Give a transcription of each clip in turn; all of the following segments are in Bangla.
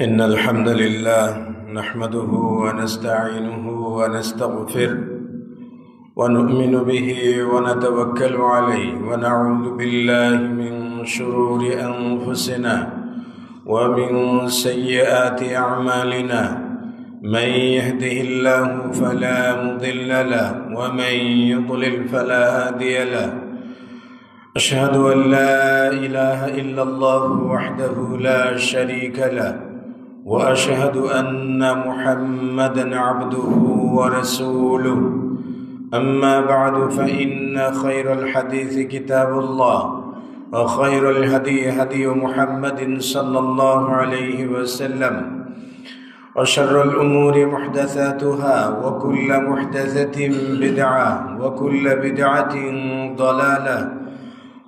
إن الحمد لله نحمده ونستعينه ونستغفره ونؤمن به ونتوكل عليه ونعوذ بالله من شرور أنفسنا ومن سيئات أعمالنا من يهده الله فلا مضل له ومن يضلل فلا هادي له أشهد أن لا إله إلا الله وحده لا شريك له وأشهد أن محمدًا عبده ورسوله أما بعد فإن خير الحديث كتاب الله وخير الهدي هدي محمد صلى الله عليه وسلم وشر الأمور محدثاتها وكل محدثة بدعة وكل بدعة ضلالة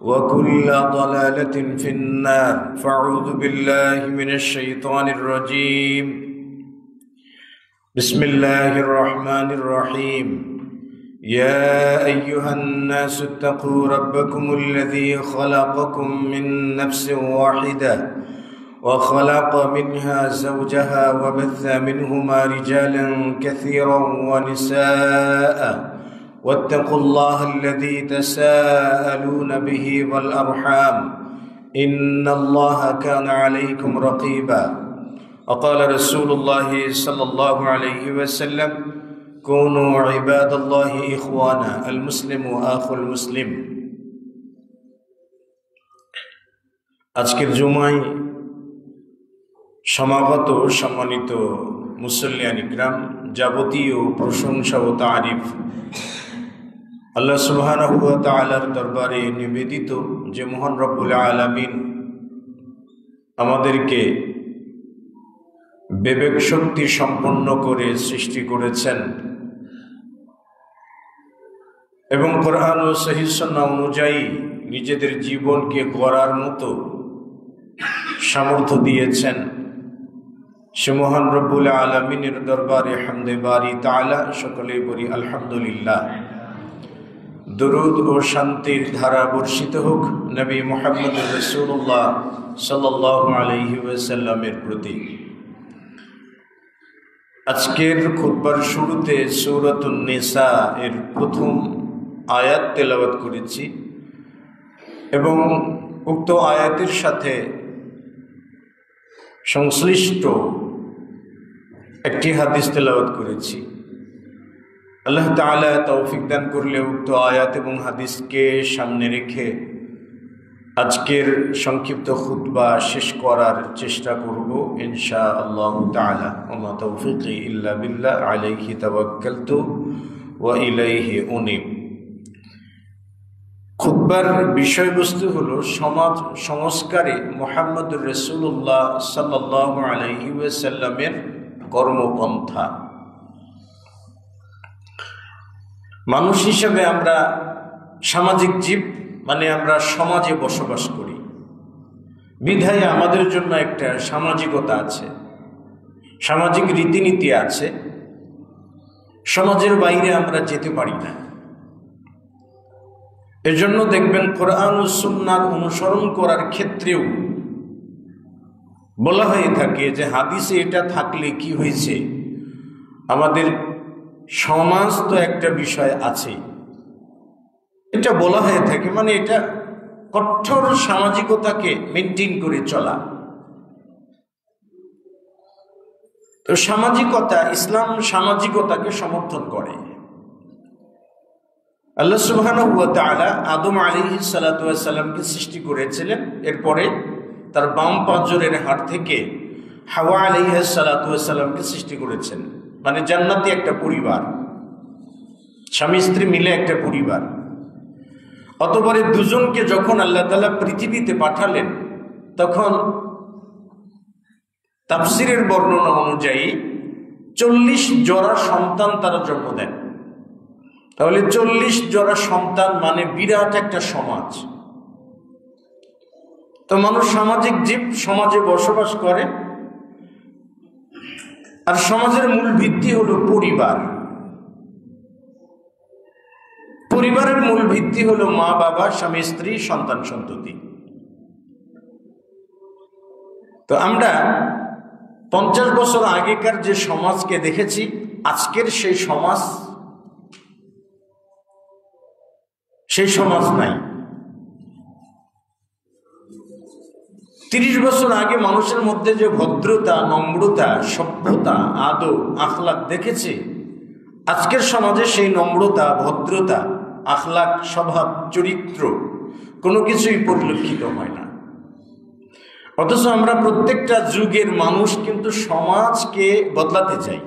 وكل ضلالة في النار فأعوذ بالله من الشيطان الرجيم بسم الله الرحمن الرحيم يا أيها الناس اتقوا ربكم الذي خلقكم من نفس واحدة وخلق منها زوجها وبث منهما رجالا كثيرا ونساء واتقوا الله الذي تساءلون به والأرحام إن الله كان عليكم رقيبا وقال رسول الله صلى الله عليه وسلم كونوا عباد الله إخوانا المسلم أخو المسلم আজকের জুমায় সমাগত সম্মানিত মুসল্লিয়ান ইকরাম, যাবতীয় প্রশংসা ও তারিফ আল্লাহ সুবহানাহু ওয়া তাআলার দরবারে নিবেদিত, যে মহান রব্বুল আলামিন আমাদেরকে বিবেক শক্তি সম্পন্ন করে সৃষ্টি করেছেন এবং কোরআন ও সহিহ সুন্নাহ অনুযায়ী নিজেদের জীবনকে গড়ার মতো সামর্থ্য দিয়েছেন। সে মহান রব্বুল আলামিনের দরবারে হামদে বারি তাআলা, সকলেই বলি আলহামদুলিল্লাহ। দরুদ ও শান্তির ধারা বর্ষিত হোক নবী মুহাম্মদ রাসূলুল্লাহ সাল্লাল্লাহু আলাইহি ওয়াসাল্লামের প্রতি। আজকের খুতবার শুরুতে সূরাতুন নিসা এর প্রথম আয়াত তেলাওয়াত করেছি এবং উক্ত আয়াতের সাথে সংশ্লিষ্ট একটি হাদিস তেলাওয়াত করেছি। আল্লাহ তাআলা তৌফিক দান করলে উক্ত আয়াত এবং হাদিসকে সামনে রেখে আজকের সংক্ষিপ্ত খুতবা শেষ করার চেষ্টা করব ইনশাআল্লাহ তাআলা। ওমা তৌফিকি ইল্লা বিল্লাহ আলাইহি তাওয়াক্কালতু ওয়া ইলাইহি উনীব। খুতবার বিষয়বস্তু হলো সমাজ সংস্কারে মুহাম্মদুর রাসূলুল্লাহ সাল্লাল্লাহু আলাইহি ওয়াসাল্লামের কর্মপন্থা। মানুষ হিসেবে আমরা সামাজিক জীব, মানে আমরা সমাজে বসবাস করি, বিধায় আমাদের জন্য একটা সামাজিকতা আছে, সামাজিক রীতিনীতি আছে। সমাজের বাইরে আমরা যেতে পারি না। এজন্য দেখবেন কোরআন ও সুন্নাহর অনুসরণ করার ক্ষেত্রেও বলা হয়ে থাকে যে হাদিসে এটা থাকলে কি হয়েছে, আমাদের সমাজ তো একটা বিষয় আছে, এটা বলা হয়ে থাকে, মানে এটা কঠোর সামাজিকতাকে মেনটেন করে চলা। তো সামাজিকতা, ইসলাম সামাজিকতাকে সমর্থন করে। আল্লাহ সুবহানাহু ওয়া তাআলা আদম আলাইহিস সালাতু ওয়াস সালামকে সৃষ্টি করেছিলেন, এরপরে তার বাম পাঁজরের হাড় থেকে হাওয়া আলাইহিস সালাতু ওয়াস সালামকে সৃষ্টি করেছেন। মানে জান্নাতি একটা পরিবার, স্বামী স্ত্রী মিলে একটা পরিবার। অতঃপরে দুজনকে যখন আল্লাহ তাআলা পৃথিবীতে পাঠালেন, তখন তাফসীরের বর্ণনা অনুযায়ী 40 জোড়া সন্তান তারা জন্ম দেন। তাহলে 40 জোড়া সন্তান মানে বিরাট একটা সমাজ। তো মানুষ সামাজিক জীব, সমাজে বসবাস করে, আর সমাজের মূল ভিত্তি হলো পরিবার। পরিবারের মূল ভিত্তি হলো মা বাবা, স্বামী স্ত্রী, সন্তান, সন্ততি। তো আমরা 50 বছর আগেকার যে সমাজকে দেখেছি, আজকের সেই সমাজ নাই। 30 বছর আগে মানুষের মধ্যে যে ভদ্রতা, নম্রতা, সভ্যতা, আদব, আখলাক দেখেছি, আজকের সমাজে সেই নম্রতা, ভদ্রতা, আখলাক, স্বভাব, চরিত্র কোনো কিছুই পরিলক্ষিত হয় না। অথচ আমরা প্রত্যেকটা যুগের মানুষ কিন্তু সমাজকে বদলাতে চাই,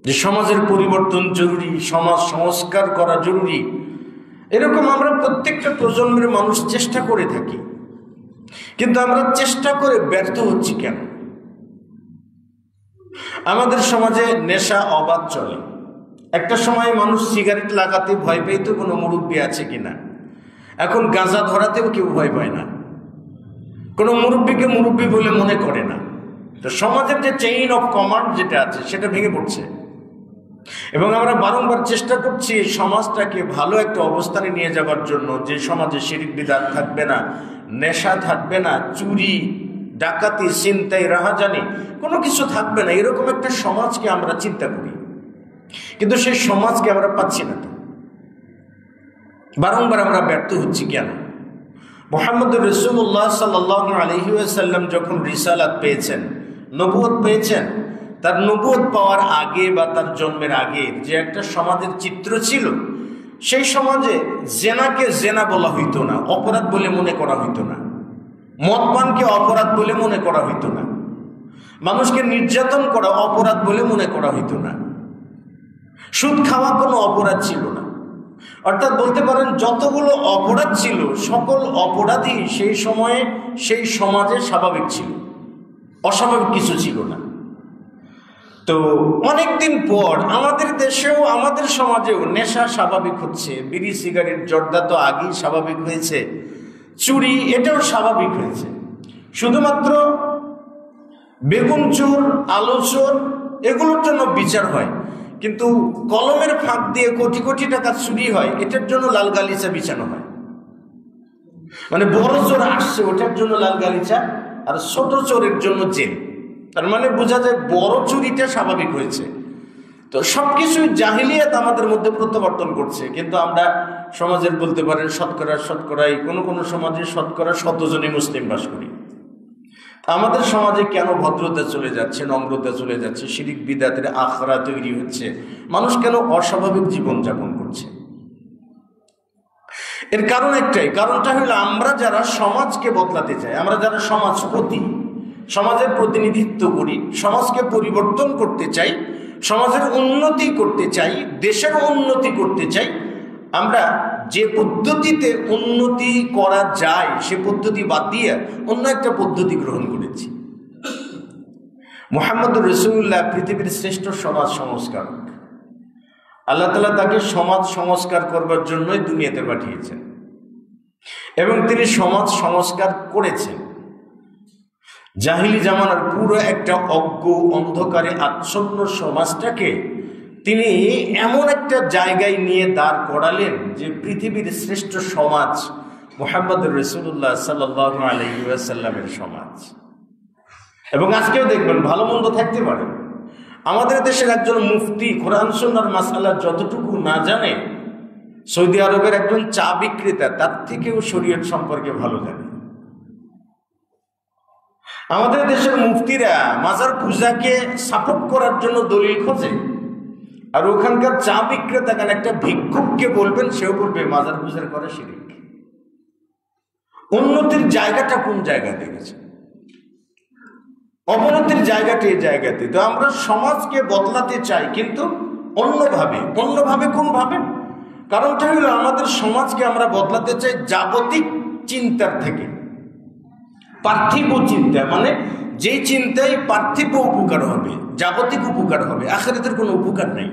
যে সমাজের পরিবর্তন জরুরি, সমাজ সংস্কার করা জরুরি। এরকম আমরা প্রত্যেকটা প্রজন্মের মানুষ চেষ্টা করে থাকি, কিন্তু আমরা চেষ্টা করে ব্যর্থ হচ্ছি কেন? আমাদের সমাজে নেশা অবাধ চলে। একটা সময় মানুষ সিগারেট লাগাতে ভয় পেত কোনো মুরব্বী আছে কিনা, এখন গাঁজা ধরাতেও কেউ ভয় পায় না, কোনো মুরব্বীকে মুরব্বী বলে মনে করে না। তো সমাজের যে চেইন অফ কমান্ড যেটা আছে সেটা ভেঙে পড়ছে, এবং আমরা বারংবার চেষ্টা করছি সমাজটাকে ভালো একটা অবস্থানে নিয়ে যাবার জন্য, যে সমাজে শিরক বিদআত থাকবে না, নেশা থাকবে না, চুরি ডাকাতি ছিনতাই রাহাজানি কোনো কিছু থাকবে না, এরকম একটা সমাজকে আমরা চিন্তা করি। কিন্তু সেই সমাজকে আমরা পাচ্ছি না। বারংবার আমরা ব্যর্থ হচ্ছি কেন? মুহাম্মদ রাসূলুল্লাহ সাল্লাল্লাহু আলাইহি ওয়াসাল্লাম যখন রিসালাত পেয়েছেন, নবুয়ত পেয়েছেন, তার নবুয়ত পাওয়ার আগে বা তার জন্মের আগে যে একটা সমাজের চিত্র ছিল, সেই সমাজে জেনাকে জেনা বলা হইতো না, অপরাধ বলে মনে করা হইতো না। মদপানকে অপরাধ বলে মনে করা হইতো না। মানুষকে নির্যাতন করা অপরাধ বলে মনে করা হইতো না। সুদ খাওয়া কোনো অপরাধ ছিল না। অর্থাৎ বলতে পারেন যতগুলো অপরাধ ছিল, সকল অপরাধই সেই সময়ে সেই সমাজে স্বাভাবিক ছিল, অস্বাভাবিক কিছু ছিল না। তো অনেকদিন পর আমাদের দেশেও, আমাদের সমাজেও নেশা স্বাভাবিক হচ্ছে। বিড়ি সিগারেট জর্দা তো আগেই স্বাভাবিক হয়েছে, চুরি এটাও স্বাভাবিক হয়েছে। শুধুমাত্র বেগুন চোর, আলু চোর এগুলোর জন্য বিচার হয়, কিন্তু কলমের ফাঁক দিয়ে কোটি কোটি টাকা চুরি হয়, এটার জন্য লাল গালিচা বিছানো হয়। মানে বড় চোর আসছে ওটার জন্য লাল গালিচা, আর ছোট চোরের জন্য জেল। তার মানে বোঝা যায় বড় চুরিটা স্বাভাবিক হয়েছে। তো সবকিছু জাহিলিয়াত আমাদের মধ্যে প্রত্যাবর্তন করছে, কিন্তু আমরা সমাজের বলতে পারেন শতকরাই কোনো সমাজে 100 জনই মুসলিম বাস করি। আমাদের সমাজে কেন ভদ্রতা চলে যাচ্ছে, নম্রতা চলে যাচ্ছে, শিরক বিদআতের আখড়া তৈরি হচ্ছে, মানুষ কেন অস্বাভাবিক জীবনযাপন করছে? এর কারণ একটাই, কারণটা হলো আমরা যারা সমাজকে বদলাতে চাই, আমরা যারা সমাজপতি, সমাজের প্রতিনিধিত্ব করি, সমাজকে পরিবর্তন করতে চাই, সমাজের উন্নতি করতে চাই, দেশের উন্নতি করতে চাই, আমরা যে পদ্ধতিতে উন্নতি করা যায় সে পদ্ধতি বাদ দিয়ে অন্য একটা পদ্ধতি গ্রহণ করেছি। মুহাম্মদ রাসূলুল্লাহ পৃথিবীর শ্রেষ্ঠ সমাজ সংস্কারক। আল্লাহ তাআলা তাকে সমাজ সংস্কার করবার জন্যই দুনিয়াতে পাঠিয়েছেন, এবং তিনি সমাজ সংস্কার করেছেন। জাহিলি জামানার পুরো একটা অজ্ঞ অন্ধকারে আচ্ছন্ন সমাজটাকে তিনি এমন একটা জায়গায় নিয়ে দাঁড় করালেন যে পৃথিবীর শ্রেষ্ঠ সমাজ মুহাম্মদ রাসূলুল্লাহ সাল্লাল্লাহু আলাইহি ওয়াসাল্লামের সমাজ। এবং আজকেও দেখবেন ভালো মন্দ থাকতে পারে, আমাদের দেশের একজন মুফতি কোরআন সুন্নাহর মাসআলা যতটুকু না জানে, সৌদি আরবের একজন চা বিক্রেতা তার থেকেও শরীয়ত সম্পর্কে ভালো জানে। আমাদের দেশের মুফতিরা মাজার পূজাকে সাপোর্ট করার জন্য দলিল খোঁজে, আর ওখানকার চা বিক্রেতা কেন একটা ভিক্ষুককে বলবেন, সেও বলবে মাজার পূজার করে শিরক। উন্নতির জায়গাটা কোন জায়গা দেখেছে? অবনতির জায়গাটা এই জায়গাতে। তো আমরা সমাজকে বদলাতে চাই, কিন্তু অন্যভাবে। কোনভাবে? কারণটা হলো আমাদের সমাজকে আমরা বদলাতে চাই জাগতিক চিন্তার থেকে পার্থিব চিন্তা, মানে যে চিন্তায় পার্থিব উপকার হবে, জাগতিক উপকার হবে, আখিরাতের কোনো উপকার নেই,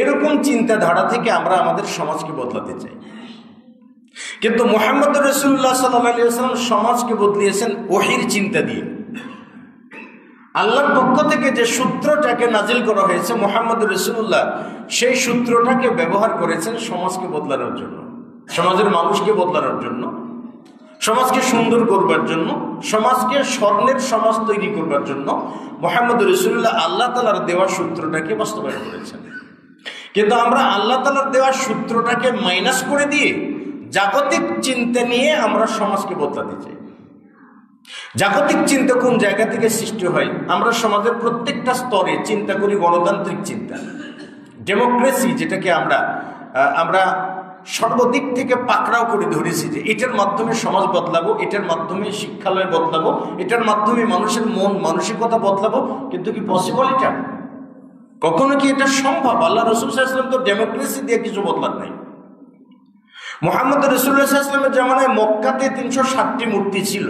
এরকম চিন্তাধারা থেকে আমরা আমাদের সমাজকে বদলাতে চাই। কিন্তু মুহাম্মদ রাসূলুল্লাহ সাল্লাল্লাহু আলাইহি ওয়াসাল্লাম সমাজকে বদলিয়েছেন ওহীর চিন্তা দিয়ে। আল্লাহর পক্ষ থেকে যে সূত্রটাকে নাজিল করা হয়েছে, মুহাম্মদ রাসূলুল্লাহ সেই সূত্রটাকে ব্যবহার করেছেন সমাজকে বদলানোর জন্য, সমাজের মানুষকে বদলানোর জন্য। সমাজকে সুন্দর করবার জন্য, সমাজকে স্বর্ণের সমাজ তৈরি করবার জন্য মুহাম্মদ রাসূলুল্লাহ আল্লাহ তাআলার দেওয়া সূত্রটাকে বাস্তবায়ন করেছেন। কিন্তু আমরা আল্লাহ তাআলার দেওয়া সূত্রটাকে মাইনাস করে দিয়ে জাগতিক চিন্তা নিয়ে আমরা সমাজকে বদলাতে চাই। জাগতিক চিন্তা কোন জায়গা থেকে সৃষ্টি হয়? আমরা সমাজের প্রত্যেকটা স্তরে চিন্তা করি গণতান্ত্রিক চিন্তা, ডেমোক্রেসি, যেটাকে আমরা সর্বদিক থেকে পাকড়াও করে ধরেছি যে এটার মাধ্যমে সমাজ বদলাবো, এটার মাধ্যমে শিক্ষালয় বদলাবো, এটার মাধ্যমে মানুষের মন মানসিকতা বদলাবো। কিন্তু কি পসিবল এটা? কখনো কি এটা সম্ভব? আল্লাহ রাসূল সাল্লাল্লাহু আলাইহি ওয়াসাল্লাম তো ডেমোক্রেসি দিয়ে কিছু বদলান নাই। মুহাম্মদ রাসূলুল্লাহ সাল্লাল্লাহু আলাইহি ওয়াসাল্লামের জামানায় মক্কাতে 360টি মূর্তি ছিল।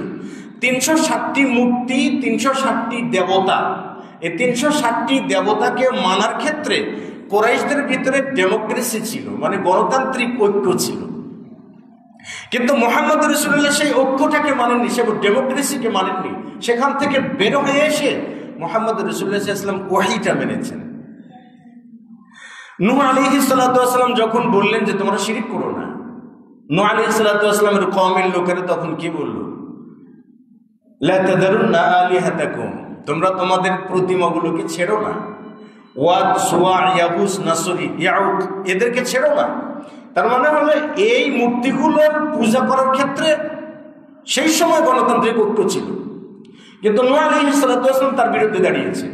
360টি মূর্তি, 360টি দেবতা। এই 360টি দেবতাকে মানার ক্ষেত্রে কুরাইশদের ভিতরে ডেমোক্রেসি ছিল, মানে গণতান্ত্রিক ঐক্য ছিল। কিন্তু মুহাম্মদ রাসূলুল্লাহ সেই ঐক্যটাকে মানেননি, সে ডেমোক্রেসিকে মানেননি। সেখান থেকে বের হয়ে এসে মুহাম্মদ রাসূলুল্লাহ সাল্লাল্লাহু আলাইহি ওয়াসাল্লাম ওহীটা মেনেছেন। নূহ আলাইহিস সালাতু ওয়াস সালাম যখন বললেন যে তোমরা শিরক করো না, নূহ আলাইহিস সালাতু ওয়াস সালামের কওমের লোকেরা তখন কি বলল? লা তাদারুন্না আলিহাতাকুম, তোমরা তোমাদের প্রতিমাগুলোকে ছেড়ো না। ওয়াদ, সুওয়া, ইয়াগুস, নাসরি, ইয়াউক, এদেরকে ছেড়ো না। তার মানে হলো এই মূর্তিগুলোর পূজা করার ক্ষেত্রে সেই সময় গণতান্ত্রিক ঐক্য ছিল, কিন্তু নূহ আলাইহিস সালাতু ওয়াস সালাম তার বিরুদ্ধে দাঁড়িয়েছে।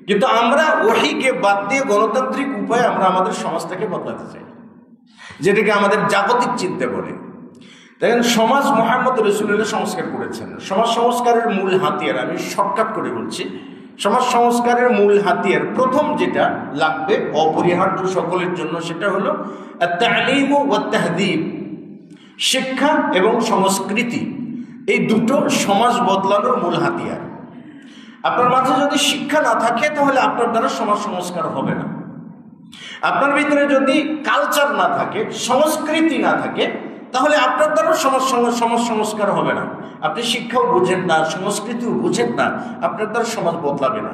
কিন্তু আমরা ওহীকে বাদ দিয়ে গণতান্ত্রিক উপায়ে আমরা আমাদের সমাজটাকে বদলাতে চাই, যেটাকে আমাদের জাগতিক চিন্তা বলে। দেখেন, সমাজ মুহাম্মদ রাসূলুল্লাহ সংস্কার করেছেন। সমাজ সংস্কারের মূল হাতিয়ার, আমি শর্টকাট করে বলছি, সমাজ সংস্কারের মূল হাতিয়ার প্রথম যেটা লাগবে, অপরিহার্য সকলের জন্য, সেটা হলো আত-তা'লীম ওয়া তাহযীব, শিক্ষা এবং সংস্কৃতি। এই দুটো সমাজ বদলানোর মূল হাতিয়ার। আপনার মাঝে যদি শিক্ষা না থাকে তাহলে আপনার দ্বারা সমাজ সংস্কার হবে না। আপনার ভিতরে যদি কালচার না থাকে, সংস্কৃতি না থাকে, তাহলে আপনার দ্বারা সমাজ সংস্কার হবে না। আপনি শিক্ষাও বুঝেন না, সংস্কৃতিও বুঝেন না, আপনার দ্বারা সমাজ বদলাবে না।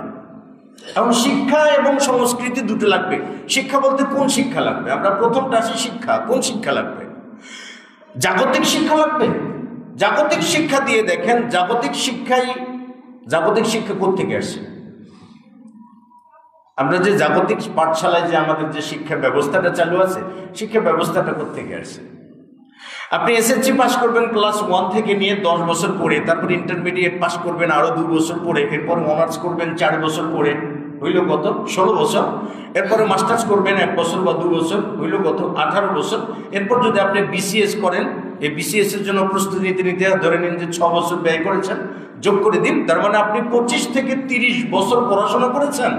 এবং শিক্ষা এবং সংস্কৃতি দুটো লাগবে। শিক্ষা বলতে কোন শিক্ষা লাগবে? আমরা প্রথমটা আসি শিক্ষা। কোন শিক্ষা লাগবে? জাগতিক শিক্ষা লাগবে। জাগতিক শিক্ষা দিয়ে দেখেন, জাগতিক শিক্ষা কোত্থেকে আসছে? আমরা যে জাগতিক পাঠশালায় যে আমাদের যে শিক্ষা ব্যবস্থাটা চালু আছে, শিক্ষা ব্যবস্থাটা কোত্থেকে আসছে? আপনি এসএসসি পাস করবেন ক্লাস 1 থেকে নিয়ে 10 বছর পড়ে, তারপর ইন্টারমিডিয়েট পাস করবেন আরো 2 বছর পড়ে, এরপর অনার্স করবেন 4 বছর পড়ে, হইল কত? 16 বছর। এরপরে মাস্টার্স করবেন 1 বছর বা 2 বছর, হইল কত? 18 বছর। এরপর যদি আপনি বিসিএস করেন, এই বিসিএস এর জন্য প্রস্তুতি নিতে ধরে নিন যে 6 বছর ব্যয় করেছেন, যোগ করে দিন, তার মানে আপনি 25 থেকে 30 বছর পড়াশোনা করেছেন।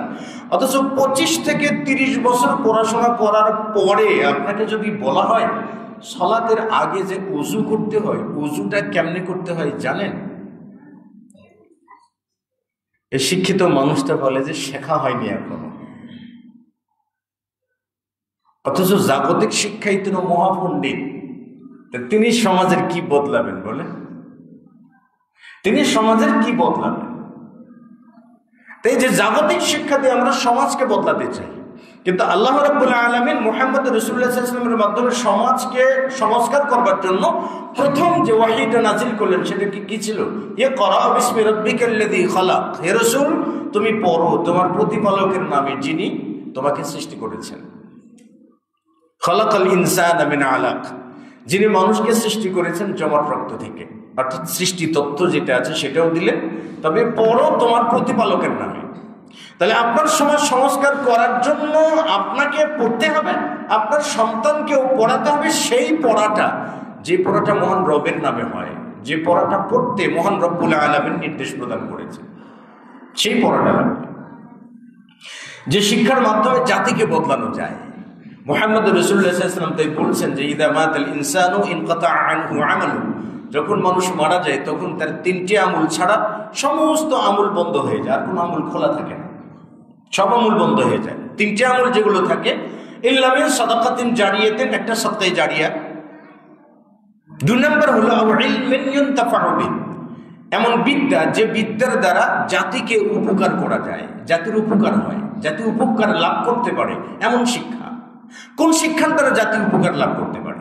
অথচ 25 থেকে 30 বছর পড়াশোনা করার পরে আপনাকে যদি বলা হয় সালাতের আগে যে ওযু করতে হয়, ওযুটা কেমনে করতে হয় জানেন? এই শিক্ষিত মানুষটা বলে যে শেখা হয়নি এখনো। অথচ জাগতিক শিক্ষায় তিনি মহাপণ্ডিত, তিনি সমাজের কি বদলাবেন বলে? তিনি সমাজের কি বদলাবেন? তাই যে জাগতিক শিক্ষা দিয়ে আমরা সমাজকে বদলাতে চাই, কিন্তু আল্লাহ রাব্বুল আলামিন মুহাম্মদ রাসূলুল্লাহ সাল্লাল্লাহু আলাইহি ওয়াসাল্লামের মাধ্যমে সমাজকে সংস্কার করবার জন্য প্রথম যে ওহীটা নাযিল করলেন সেটা কি ছিল? ইকরা বিসমি রাব্বিকাল্লাযী খালাক। হে রাসূল, তুমি পড়ো তোমার প্রতিপালকের নামে, যিনি তোমাকে সৃষ্টি করেছেন। খালাকাল ইনসানা মিন আলাক, যিনি মানুষকে সৃষ্টি করেছেন জমাট রক্ত থেকে, অর্থাৎ সৃষ্টি তত্ত্ব যেটা আছে সেটাও দিলেন, তবে পড়ো তোমার প্রতিপালকের নামে। তাহলে আপনার সমাজ সংস্কার করার জন্য আপনাকে পড়তে হবে, আপনার সন্তানকেও পড়াতে হবে সেই পড়াটা, যে পড়াটা মহান রবের নামে হয়, যে পড়াটা পড়তে মহান রব্বুল আলামিন নির্দেশ প্রদান করেছে, সেই পড়াটা লাগবে, যে শিক্ষার মাধ্যমে জাতিকে বদলানো যায়। মুহাম্মদ রাসূলুল্লাহ সাল্লাল্লাহু আলাইহি ওয়াসাল্লাম তাই বলছেন যে ইযা মাতাল ইনসানু ইনকাতা আনহু আমালু, যখন মানুষ মারা যায় তখন তার 3টি আমল ছাড়া সমস্ত আমল বন্ধ হয়ে যায়, আর কোনো আমল খোলা থাকে না, সব আমল বন্ধ হয়ে যায়। 3টি আমল যেগুলো থাকে, ইল্লা মিন সাদাকাতিন জারিয়াতিন, একটা সাদকায়ে জারিয়া। 2 নম্বর হলো ইলমিন ইউনতাফাউ বিহি, এমন বিদ্যা যে বিদ্যার দ্বারা জাতিকে উপকার করা যায়, জাতির উপকার হয়, জাতি উপকার লাভ করতে পারে এমন শিক্ষা। কোন শিক্ষার দ্বারা জাতি উপকার লাভ করতে পারে?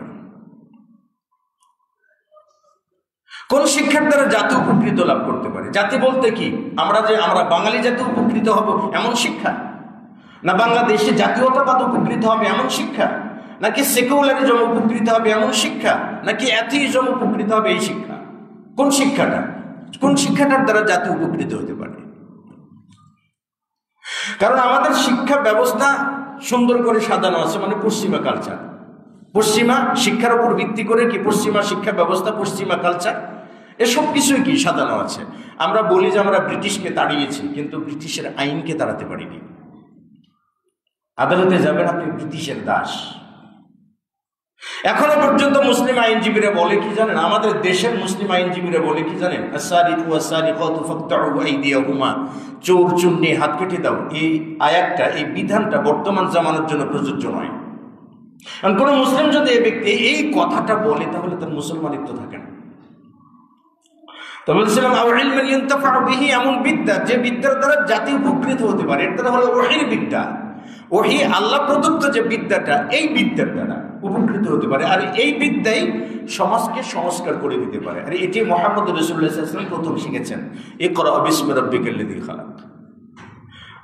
কোন শিক্ষার দ্বারা জাতি উপকৃত লাভ করতে পারে? জাতি বলতে কি আমরা বাঙালি জাতি উপকৃত হব এমন শিক্ষা, না বাংলাদেশে জাতীয়তাবাদ উপকৃত হবে এমন শিক্ষা, নাকি সেকুলারিজম উপকৃত হবে এমন শিক্ষা, নাকি অ্যাথিইজম উপকৃত হবে এই শিক্ষা? কোন শিক্ষাটার দ্বারা জাতি উপকৃত হতে পারে? কারণ আমাদের শিক্ষা ব্যবস্থা সুন্দর করে সাজানো আছে, মানে পশ্চিমা কালচার, পশ্চিমা শিক্ষার উপর ভিত্তি করে কি পশ্চিমা শিক্ষা ব্যবস্থা, পশ্চিমা কালচার, এসব কিছুই কি সাজানো আছে। আমরা বলি যে আমরা ব্রিটিশকে তাড়িয়েছি, কিন্তু ব্রিটিশের আইনকে তাড়াতে পারিনি। আদালতে যাবেন, আপনি ব্রিটিশের দাস। এখনো পর্যন্ত মুসলিম আইনজীবীরা বলে কি জানেন, আমাদের দেশের মুসলিম আইনজীবীরা বলে কি জানেন, আস-সারিকু ওয়াস-সারিকাতু ফাকতাউ আইদিয়াহুমা, চোর চুন্নি হাত কেটে দাও, এই আয়াতটা, এই বিধানটা বর্তমান জামানার জন্য প্রযোজ্য নয়। কারণ কোন মুসলিম যদি এই কথাটা বলে, তাহলে তার মুসলমানিত্ব থাকে না। তো বলছিলাম আও ইলমান ইনতাফাউ বিহি, এমন বিদ্যা যে বিদ্যার দ্বারা জাতি উপকৃত হতে পারে, এর দ্বারা হলো ওহীর বিদ্যা। ওহী আল্লাহ প্রদত্ত যে বিদ্যাটা, এই বিদ্যার দ্বারা উপকৃত হতে পারে, আর এই বিদ্যাই সমাজকে সংস্কার করে দিতে পারে। আর এটি মুহাম্মদ রাসূলুল্লাহ সাল্লাল্লাহু আলাইহি ওয়াসাল্লাম প্রথম শিখেছেন, ইকরা বিসমি রাব্বিকাল্লাযী খালাক।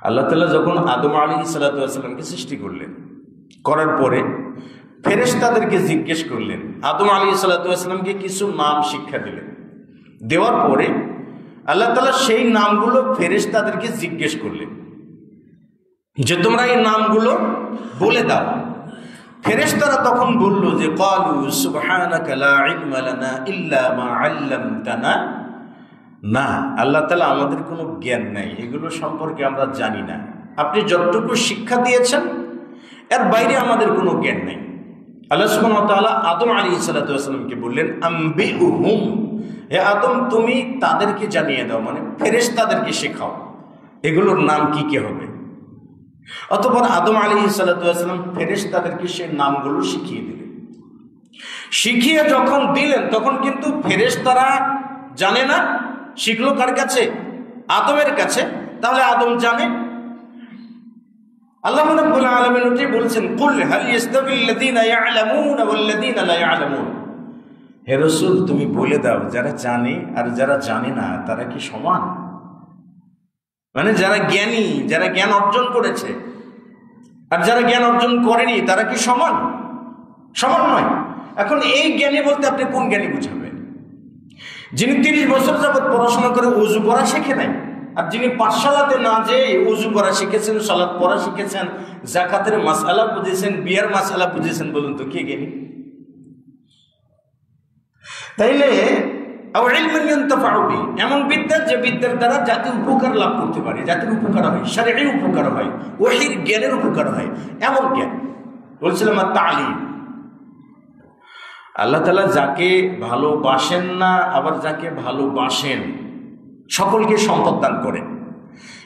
আল্লাহ তাআলা যখন আদম আলাইহিস সালাতু ওয়াস সালামকে সৃষ্টি করলেন, করার পরে ফেরেশতাদেরকে জিজ্ঞেস করলেন, আদম আলাইহিস সালাতু ওয়াস সালামকে কিছু নাম শিক্ষা দিলেন। দেওয়ার পরে আল্লাহ তাআলা সেই নামগুলো ফেরেশতাদেরকে জিজ্ঞেস করলেন যে তোমরা এই নামগুলো বলে দাও। ফেরেশতারা তখন বলল যে ক্বালু সুবহানাকা লা ইলমা লানা ইল্লা মা আল্লামতানা, না আল্লাহ তাআলা আমাদের কোনো জ্ঞান নাই, এগুলো সম্পর্কে আমরা জানি না, আপনি যতটুকু শিক্ষা দিয়েছেন এর বাইরে আমাদের কোনো জ্ঞান নাই। আল্লাহ সুবহানাহু ওয়া তাআলা আদম আলাইহিস সালাতু ওয়াস সালামকে বললেন আম্বিহুম, হে আদম তুমি তাদেরকে জানিয়ে দাও, মানে ফেরেশতাদেরকে শেখাও এগুলোর নাম কি কি হবে। অতঃপর আদম আলাইহিস সালাতু ওয়াস সালাম ফেরেশতাদেরকে সেই নামগুলো শিখিয়ে দিলেন। শিখিয়ে যখন দিলেন, তখন কিন্তু ফেরেশতারা জানে না, শিখলো কার কাছে? আদমের কাছে। তাহলে আদম জানে। আল্লাহ রাব্বুল আলামিন ওটাই বলছেন, কুল হাল ইস্তাবিল্লাযীনা ইয়ালামুনা ওয়াল্লাযীনা লা ইয়ালামুন, হে রাসূল তুমি বলে দাও যারা জানে আর যারা জানে না তারা কি সমান? মানে যারা জ্ঞানী, যারা জ্ঞান অর্জন করেছে আর যারা জ্ঞান অর্জন করেনি তারা কি সমান? সমান নয়। এখন এই জ্ঞানী বলতে আপনি কোন জ্ঞানী বুঝাবেন? যিনি 30 বছর যাবৎ পড়াশোনা করে ওযু পড়া শিখে নাই, আর যিনি পাঠশালাতে না যেয়ে ওযু পড়া শিখেছেন, সালাত পড়া শিখেছেন, যাকাতের মাসআলা বুঝেছেন, বিয়ার মাসআলা বুঝেছেন, বলুন তো কে জ্ঞানী? তাইলে এমন বিদ্যা যে বিদ্যার দ্বারা জাতি উপকার লাভ করতে পারে, জাতির উপকার হয়, শারীরিক উপকার হয়, ওহীর জ্ঞানের উপকার হয়, এমন জ্ঞান। বলছিলাম তালিম। আল্লাহ তাআলা যাকে ভালোবাসেন না, আবার যাকে ভালোবাসেন সকলকে সম্পদ দান করেন,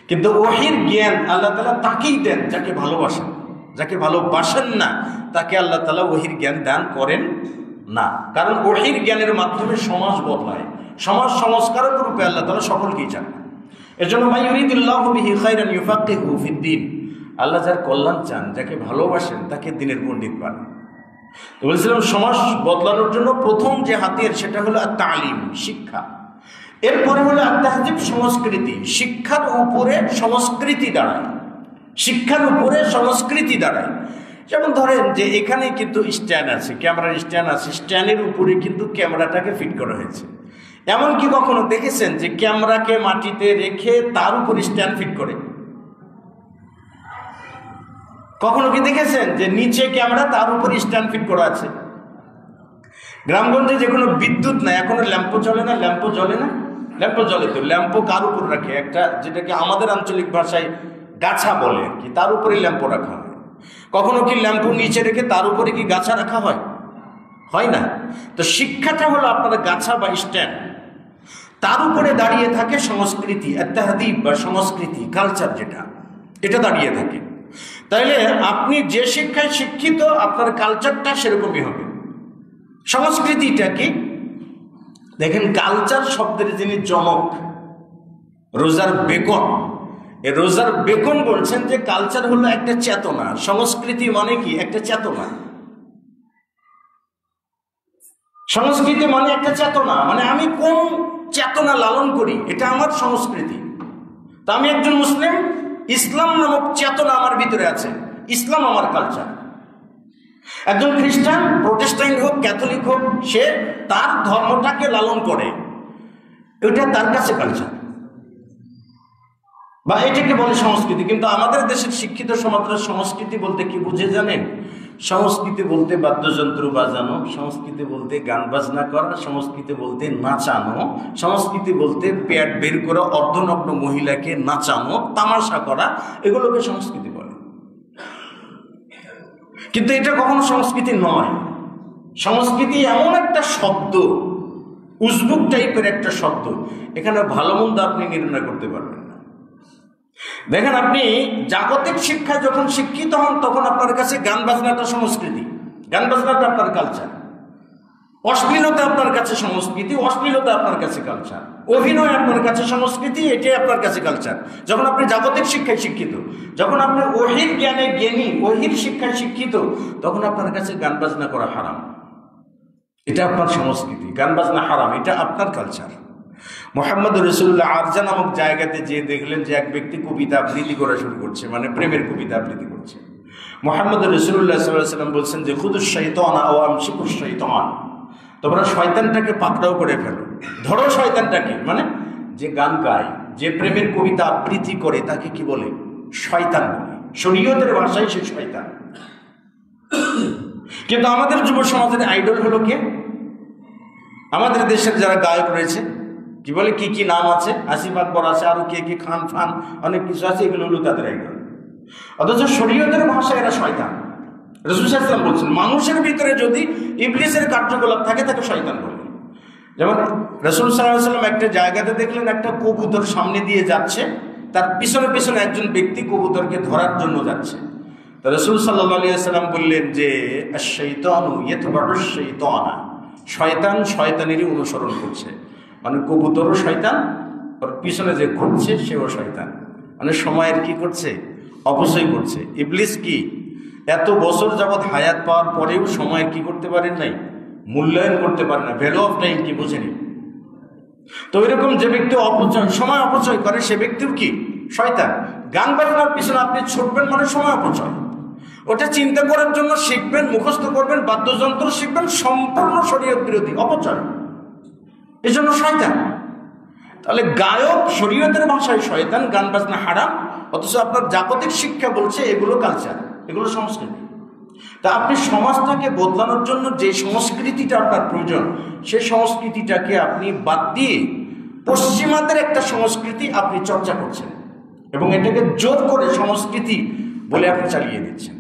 কিন্তু ওহীর জ্ঞান আল্লাহ তাআলা তাকেই দেন যাকে ভালোবাসেন। যাকে ভালোবাসেন না তাকে আল্লাহ তাআলা ওহীর জ্ঞান দান করেন না। কারণ ওহীর জ্ঞানের মাধ্যমে সমাজ বদলায়, সমাজ সংস্কারক রূপে আল্লাহ তাআলা সকলকেই চান। এজন্য মা ইউরিদুল্লাহু বিহি খায়রান ইউফাক্কিহু ফিদ্দীন, আল্লাহ যার কল্যাণ চান, যাকে ভালোবাসেন তাকে দ্বীনের পণ্ডিত বানান। তো বলছিলাম সমাজ বদলানোর জন্য প্রথম যে হাতিয়ার সেটা হলো তালিম, শিক্ষা। এরপরে হলো তাহজিব, সংস্কৃতি। শিক্ষার উপরে সংস্কৃতি দাঁড়ায়, শিক্ষার উপরে সংস্কৃতি দাঁড়ায়। যেমন ধরেন যে এখানে কিন্তু স্ট্যান্ড আছে, ক্যামেরার স্ট্যান্ড আছে, স্ট্যান্ডের উপরে কিন্তু ক্যামেরাটাকে ফিট করা হয়েছে। এমনকি কখনো দেখেছেন যে ক্যামেরাকে মাটিতে রেখে তার উপর স্ট্যান্ড ফিট করে? কখনো কি দেখেছেন যে নিচে ক্যামেরা তার উপর স্ট্যান্ড ফিট করা আছে? গ্রামগঞ্জে যে কোনো বিদ্যুৎ নাই, এখনো ল্যাম্পো চলে না, ল্যাম্পো জ্বলে না, ল্যাম্পো জ্বলে। তো ল্যাম্পো কার উপর রাখে? একটা যেটাকে আমাদের আঞ্চলিক ভাষায় গাছা বলে আর কি, তার উপরে ল্যাম্পো রাখা হয়। কখনো কি ল্যাম্পো নিচে রেখে তার উপরে কি গাছা রাখা হয়? হয় না। তো শিক্ষাটা হলো আপনার গাছা বা স্ট্যান্ড, তার উপরে দাঁড়িয়ে থাকে সংস্কৃতি, তাহদিব বা সংস্কৃতি, কালচার যেটা, এটা দাঁড়িয়ে থাকে। তাইলে আপনি যে শিক্ষায় শিক্ষিত, আপনার কালচারটা সেরকমই হবে। সংস্কৃতিটা কি? দেখেন, কালচার শব্দের যিনি জনক রোজার বেকন, রোজার বেকন বলছেন যে কালচার হলো একটা চেতনা, সংস্কৃতি মানে কি? একটা চেতনা। সংস্কৃতি মানে একটা চেতনা, মানে আমি কোন চেতনা লালন করি, এটা আমার সংস্কৃতি। তা আমি একজন মুসলিম, ইসলাম নামক চেতনা আমার ভিতরে আছে, ইসলাম আমার কালচার। একজন খ্রিস্টান, প্রোটেস্ট্যান্ট হোক, ক্যাথলিক হোক, সে তার ধর্মটাকে লালন করে, এটা তার কাছে কালচার বা এটাকে বলে সংস্কৃতি। কিন্তু আমাদের দেশের শিক্ষিত সমাজের সংস্কৃতি বলতে কি বুঝে জানেন? সংস্কৃতি বলতে বাদ্যযন্ত্র বাজানো, সংস্কৃতি বলতে গান বাজনা করা, সংস্কৃতি বলতে নাচানো, সংস্কৃতি বলতে পেট বের করা অর্ধনগ্ন মহিলাকে নাচানো, তামাশা করা, এগুলোকে সংস্কৃতি বলে। কিন্তু এটা কখনো সংস্কৃতি নয়। সংস্কৃতি এমন একটা শব্দ, উজবুক টাইপের একটা শব্দ, এখানে ভালো মন্দ আপনি নির্ণয় করতে পারবেন না। দেখেন, আপনি জাগতিক শিক্ষায় যখন শিক্ষিত হন তখন আপনার কাছে গান বাজনাটা সংস্কৃতি, গান বাজনাটা আপনার কালচার। অশ্লীলতা আপনার কাছে সংস্কৃতি, অশ্লীলতা আপনার কাছে কালচার। অভিনয় আপনার কাছে সংস্কৃতি, এটাই আপনার কাছে কালচার। যখন আপনি জাগতিক শিক্ষায় শিক্ষিত, যখন আপনি ওহির জ্ঞানে জ্ঞানী, ওহির শিক্ষায় শিক্ষিত, তখন আপনার কাছে গান বাজনা করা হারাম, এটা আপনার সংস্কৃতি। গান বাজনা হারাম, এটা আপনার কালচার। মুহাম্মদ রাসূলুল্লাহ আরজা নামক জায়গাতে যে দেখলেন যে এক ব্যক্তি কবিতা আবৃত্তি করা শুরু করছে, মানে প্রেমের কবিতা আবৃত্তি করছে। মুহাম্মদ রাসূলুল্লাহ সাল্লাল্লাহু আলাইহি ওয়াসাল্লাম বলছেন যে খুদুশ শাইতানা ওয়া আমসিকুশ শাইতান, তোমরা শয়তানটাকে পাকড়াও করে ফেলো, ধরো শয়তানটাকে। মানে যে গান গায়, যে প্রেমের কবিতা আবৃত্তি করে, তাকে কি বলে? শয়তান বলে। শরীয়তের ভাষায় সে শয়তান। কিন্তু আমাদের যুব সমাজের আইডল হলো কে? আমাদের দেশের যারা গায়ক রয়েছে, কি বলে, কি কি নাম আছে, আসিফ আকবর আছে, আরো কে কে, খান ফান, অনেক কিছু আছে, এগুলো হলো তাদের আইডল। অথচ শরীয়তের ভাষায় এরা শয়তান। রাসূল সাল্লাল্লাহু আলাইহি ওয়াসাল্লাম বলছেন, মানুষের ভিতরে যদি ইবলিসের কার্যকলাপ থাকে তাকে শয়তান বলে। যেমন রাসূল সাল্লাল্লাহু আলাইহি ওয়াসাল্লাম একটা জায়গাতে দেখলেন একটা কবুতর সামনে দিয়ে যাচ্ছে, তার পিছনে পিছনে একজন ব্যক্তি কবুতরকে ধরার জন্য যাচ্ছে। তো রাসূল সাল্লাল্লাহু আলাইহি ওয়াসাল্লাম বললেন যে আশ-শাইতানু ইয়াতবাউশ শাইতানা, শয়তান শয়তানেরই অনুসরণ করছে। মানে কবুতরও শয়তান, আর পিছনে যে ঘুরছে সেও শয়তান। মানে সময়ের কি করছে? অপচয় করছে। ইবলিস কি এত বছর যাবৎ হায়াত পাওয়ার পরেও সময়ের কি করতে পারেন নাই? মূল্যায়ন করতে পারে না, ভ্যালু অফ টাইম কি বুঝেনি। তো এরকম যে ব্যক্তি অপচয়, সময় অপচয় করে, সে ব্যক্তিও কি শয়তান। গান বাজনার পিছনে আপনি ছুটবেন মানে সময় অপচয়। ওটা চিন্তা করার জন্য শিখবেন, মুখস্থ করবেন, বাদ্যযন্ত্র শিখবেন, সম্পূর্ণ শরীয়ত বিরোধী, অপচয়, এই জন্য শয়তান। তাহলে গায়ক শরীয়তের ভাষায় শয়তান, গান বাজনা হারাম, অথচ আপনার জাগতিক শিক্ষা বলছে এগুলো কালচার, এগুলো সংস্কৃতি। তা আপনি সমাজটাকে বদলানোর জন্য যে সংস্কৃতিটা আপনার প্রয়োজন, সেই সংস্কৃতিটাকে আপনি বাদ দিয়ে পশ্চিমাদের একটা সংস্কৃতি আপনি চর্চা করছেন এবং এটাকে জোর করে সংস্কৃতি বলে আপনি চালিয়ে দিচ্ছেন।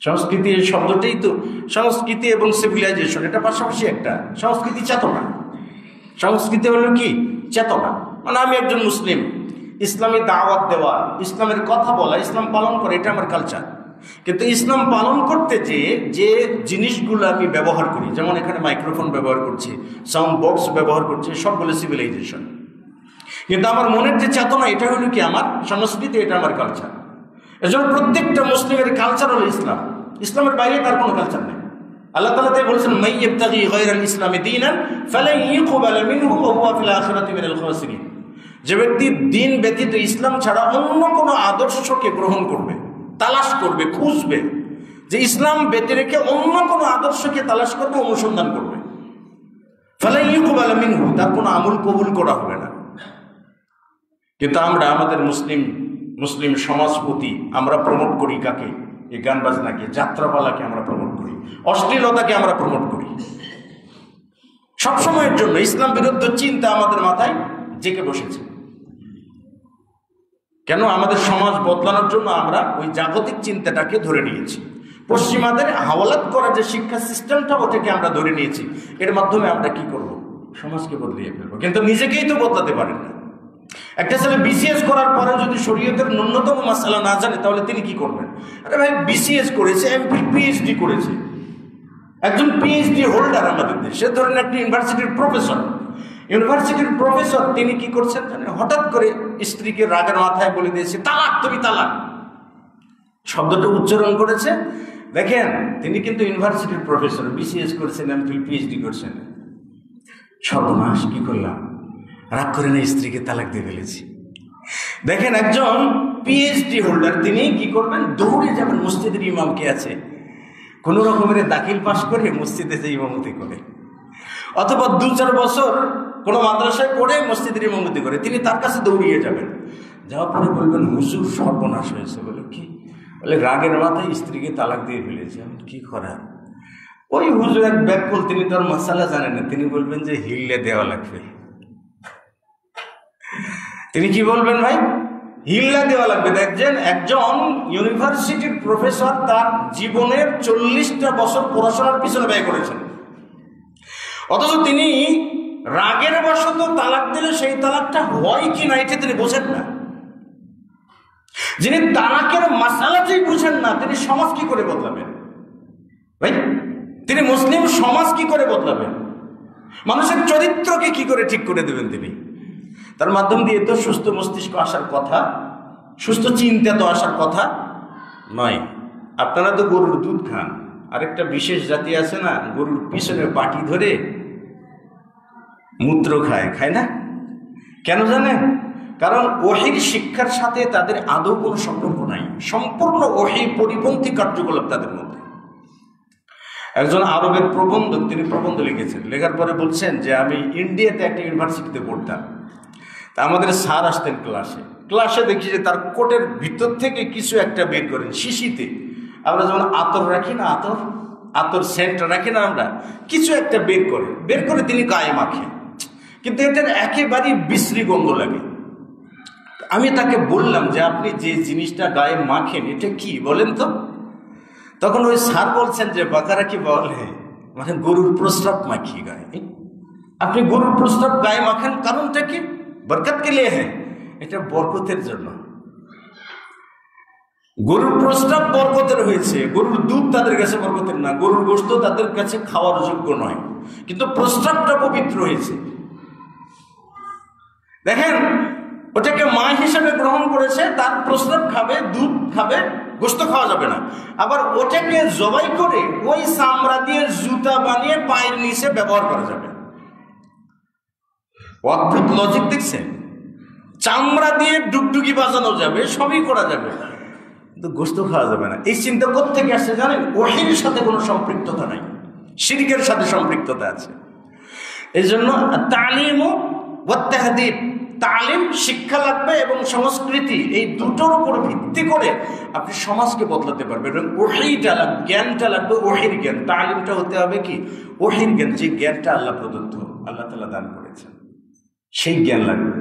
সংস্কৃতি এই শব্দটাই তো, সংস্কৃতি এবং সিভিলাইজেশন এটা পাশাপাশি একটা। সংস্কৃতি চেতনা, সংস্কৃতি হলো কি? চেতনা। মানে আমি একজন মুসলিম, ইসলামী দাওয়াত দেওয়া, ইসলামের কথা বলা, ইসলাম পালন করে, এটা আমার কালচার। কিন্তু ইসলাম পালন করতে যে জিনিসগুলো আমি ব্যবহার করি, যেমন এখানে মাইক্রোফোন ব্যবহার করছি, সাউন্ড বক্স ব্যবহার করছি, সবগুলো সিভিলাইজেশন। কিন্তু আমার মনের যে চেতনা, এটা হলো কি? আমার সংস্কৃতি, এটা আমার কালচার। এজন্য প্রত্যেকটা মুসলিমের কালচার হলো ইসলাম, ইসলামের বাইরে তার কোনো কালচার নেই। আল্লাহ তাআলা তাই বলেছেন, মান ইয়াবতাগি গায়রাল ইসলামি দীনান ফালান ইউকবালা মিনহু ওয়া হুয়া ফিল আখিরাতি মিনাল খাসিরিন। যে ব্যক্তি দিন ব্যতীত ইসলাম ছাড়া অন্য কোনো আদর্শকে গ্রহণ করবে, তালাশ করবে, খুঁজবে, যে ইসলাম ব্যতী রেখে অন্য কোনো আদর্শকে তালাশ করবে, অনুসন্ধান করবে, ফালান ইউকবালা মিনহু, তার কোনো আমল কবুল করা হবে না। কিন্তু আমরা আমাদের মুসলিম সমাজপতি আমরা প্রমোট করি কাকে? এই গান বাজনাকে, যাত্রাপালাকে আমরা প্রমোট করি, অশ্লীলতাকে আমরা প্রমোট করি। সবসময়ের জন্য ইসলাম বিরুদ্ধ চিন্তা আমাদের মাথায় জেঁকে বসেছে। কেন? আমাদের সমাজ বদলানোর জন্য আমরা ওই জাগতিক চিন্তাটাকে ধরে নিয়েছি। পশ্চিমাদের হাওলাত করা যে শিক্ষা সিস্টেমটা, ওটাকে আমরা ধরে নিয়েছি। এর মাধ্যমে আমরা কি করব? সমাজকে বদলিয়ে ফেলবো। কিন্তু নিজেকেই তো বদলাতে পারেন না। একটা ছেলে বিসিএস করার পরে যদি শরীয়তের ন্যূনতম মাসআলা না জানে, তাহলে তিনি কি করবেন? আরে ভাই, বিসিএস করেছে, এমফিল পিএইচডি করেছে, একজন পিএইচডি হোল্ডার আমাদের দেশে, ধরেন একটা ইউনিভার্সিটির প্রফেসর, তিনি কি করছেন জানেন? হঠাৎ করে স্ত্রীকে রাগের মাথায় বলে দিয়েছে, তালাক, তুমি তালাক, শব্দটা উচ্চারণ করেছে। দেখেন, তিনি কিন্তু ইউনিভার্সিটির প্রফেসর, বিসিএস করেছেন, এমফিল পিএইচডি করছেন। সর্বনাশ, কি করলাম, রাগ করে না স্ত্রীকে তালাক দিয়ে ফেলেছি। দেখেন, একজন পিএইচডি হোল্ডার, তিনি কি করবেন, দৌড়ে যাবেন মসজিদের ইমাম কে আছে, কোন রকমের দাখিল পাশ করে মসজিদে যে ইমামতি করে, অথবা 2-4 বছর কোনো মাদ্রাসায় পড়ে মসজিদের ইমামতি করে, তিনি তার কাছে দৌড়িয়ে যাবেন। যাওয়ার পরে বলবেন, হুজুর সর্বনাশ হয়েছে। বলে কি? বলে রাগের মাথায় স্ত্রীকে তালাক দিয়ে ফেলেছে। আমি কি করার? ওই হুজুর এক ব্যাকল, তিনি তার মাসালা জানেন না, তিনি বলবেন যে হিল্লে দেওয়া লাগবে। তিনি কি বলবেন ভাই? হিল্লা দেওয়া লাগবে। দেখছেন, একজন ইউনিভার্সিটির প্রফেসর তার জীবনের 40টা বছর পড়াশোনার পিছনে ব্যয় করেছেন, অথচ তিনি রাগের বশত তালাক দিলে সেই তালাকটা হয় কি না এটা তিনি বোঝেন না। যিনি তালাকের মাসালাটাই বুঝেন না, তিনি সমাজ কি করে বদলাবেন ভাই? তিনি মুসলিম সমাজ কি করে বদলাবেন? মানুষের চরিত্রকে কি করে ঠিক করে দেবেন তিনি? তার মাধ্যম দিয়ে তো সুস্থ মস্তিষ্ক আসার কথা, সুস্থ চিন্তা তো আসার কথা নয়। আপনারা তো গরুর দুধ খান, আরেকটা বিশেষ জাতি আছে না, গরুর পিছনে পাটি ধরে মূত্র খায় না? কেন জানেন? কারণ ওহীর শিক্ষার সাথে তাদের আদৌ কোনো সম্পর্ক নাই, সম্পূর্ণ ওহী পরিপন্থী কার্যকলাপ তাদের মধ্যে। একজন আরবের প্রবন্ধক, তিনি প্রবন্ধ লিখেছেন, লেখার পরে বলছেন যে আমি ইন্ডিয়াতে একটা ইউনিভার্সিটিতে পড়তাম, তা আমাদের স্যার আসতেন ক্লাসে দেখি যে তার কোটের ভিতর থেকে কিছু একটা বের করেন শিশিতে। আমরা যেমন আতর রাখি না, আতর সেন্ট রাখি না, আমরা কিছু একটা বের করে তিনি গায়ে মাখেন, কিন্তু এটার একেবারেই বিশ্রী গন্ধ লাগে। আমি তাকে বললাম যে আপনি যে জিনিসটা গায়ে মাখেন এটা কি বলেন তো? তখন ওই স্যার বলছেন যে বাকারা কি বলে, মানে গরুর প্রস্রাব মাখি গায়ে। আপনি গরুর প্রস্রাব গায়ে মাখেন, কারণটা কি? বরকত কে লিয়ে হ্যাঁ, এটা বরকতের জন্য। গরুর প্রস্রাব বরকতের হয়েছে, গরুর দুধ তাদের কাছে বরকতের না, গরুর গোশত তাদের কাছে খাওয়ার যোগ্য নয়, কিন্তু প্রস্রাবটা পবিত্র হয়েছে। দেখেন, ওটাকে মা হিসেবে গ্রহণ করেছে, তার প্রস্রাব খাবে, দুধ খাবে, গোশত খাওয়া যাবে না। আবার ওটাকে জবাই করে ওই চামড়া দিয়ে জুতা বানিয়ে পায়ের নিচে ব্যবহার করা যাবে। অদ্ভুত লজিক দেখছেন? চামড়া দিয়ে ডুগডুগি বাজানো যাবে, সবই করা যাবে, কিন্তু গোশত খাওয়া যাবে না। এই চিন্তা কোত্থেকে আসছে জানেন? ওহীর সাথে কোনো সম্পৃক্ততা নাই, শিরকের সাথে সম্পৃক্ততা আছে। এই জন্য তালিম ও তাহদিব, তালিম শিক্ষা লাগবে এবং সংস্কৃতি, এই দুটোর উপর ভিত্তি করে আপনি সমাজকে বদলাতে পারবেন। এবং ওহীটা লাগবে, জ্ঞানটা লাগবে, ওহীর জ্ঞান। তালিমটা হতে হবে কি? ওহীর জ্ঞান, যে জ্ঞানটা আল্লাহ প্রদত্ত, আল্লাহ তাআলা দান করেছেন, সেই জ্ঞান লাগবে।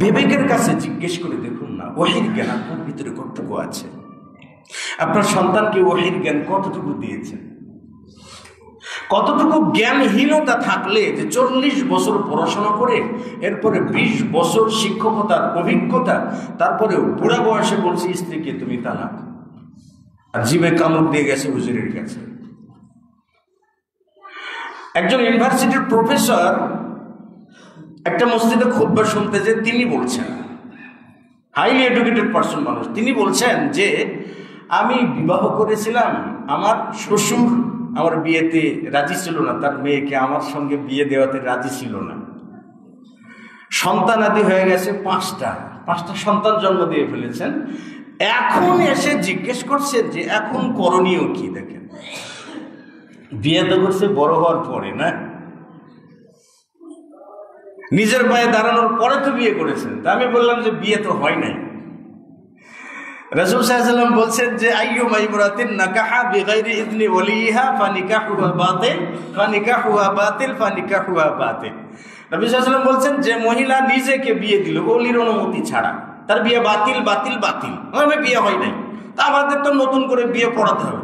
বিবেকের কাছে জিজ্ঞেস করে দেখুন না, ওহীর জ্ঞান আপনার ভিতরে কতটুকু আছে? আপনার সন্তানকে ওহীর জ্ঞান কতটুকু দিয়েছেন? কতটুকু জ্ঞানহীনতা থাকলে যে 40 বছর পড়াশোনা করে এরপরে 20 বছর শিক্ষকতার অভিজ্ঞতা, তারপরে বুড়া বয়সে বলছে স্ত্রীকে তুমি তালাক, আর জিভে কামড় দিয়ে গেছে হুজুরের কাছে। একজন ইউনিভার্সিটির প্রফেসর একটা মসজিদে খুতবা শুনতে যে তিনি বলছেন, হাইলি এডুকেটেড পার্সন মানুষ, তিনি বলছেন যে আমি বিবাহ করেছিলাম, আমার শ্বশুর আমার বিয়েতে রাজি ছিল না, তার মেয়েকে আমার সঙ্গে বিয়ে দেওয়াতে রাজি ছিল না। সন্তানাদি হয়ে গেছে 5টা সন্তান জন্ম দিয়ে ফেলেছেন। এখন এসে জিজ্ঞেস করছেন যে এখন করণীয় কি? দেখেন, বিয়ে তো করছে বড় হওয়ার পরে না, নিজের পায়ে দাঁড়ানোর পরে তো বিয়ে করেছেন। তা আমি বললাম যে বিয়ে তো হয় নাই। রাসূল সাল্লাল্লাহু আলাইহি ওয়াসাল্লাম বলছেন যে আইয়ুমা ইমরাতিন নাকাহা বিগাইরি ইযনি ওয়ালিহা ফানিকাহুহা বাতিল ফানিকাহুহা বাতিল ফানিকাহুহা বাতিল। নবী সাল্লাল্লাহু আলাইহি ওয়াসাল্লাম বলছেন যে মহিলা নিজেকে বিয়ে দিল ওলির অনুমতি ছাড়া, তার বিয়ে বাতিল বাতিল বাতিল, মানে বিয়ে হয় নাই, তা আমাদের তো নতুন করে বিয়ে পড়াতে হবে।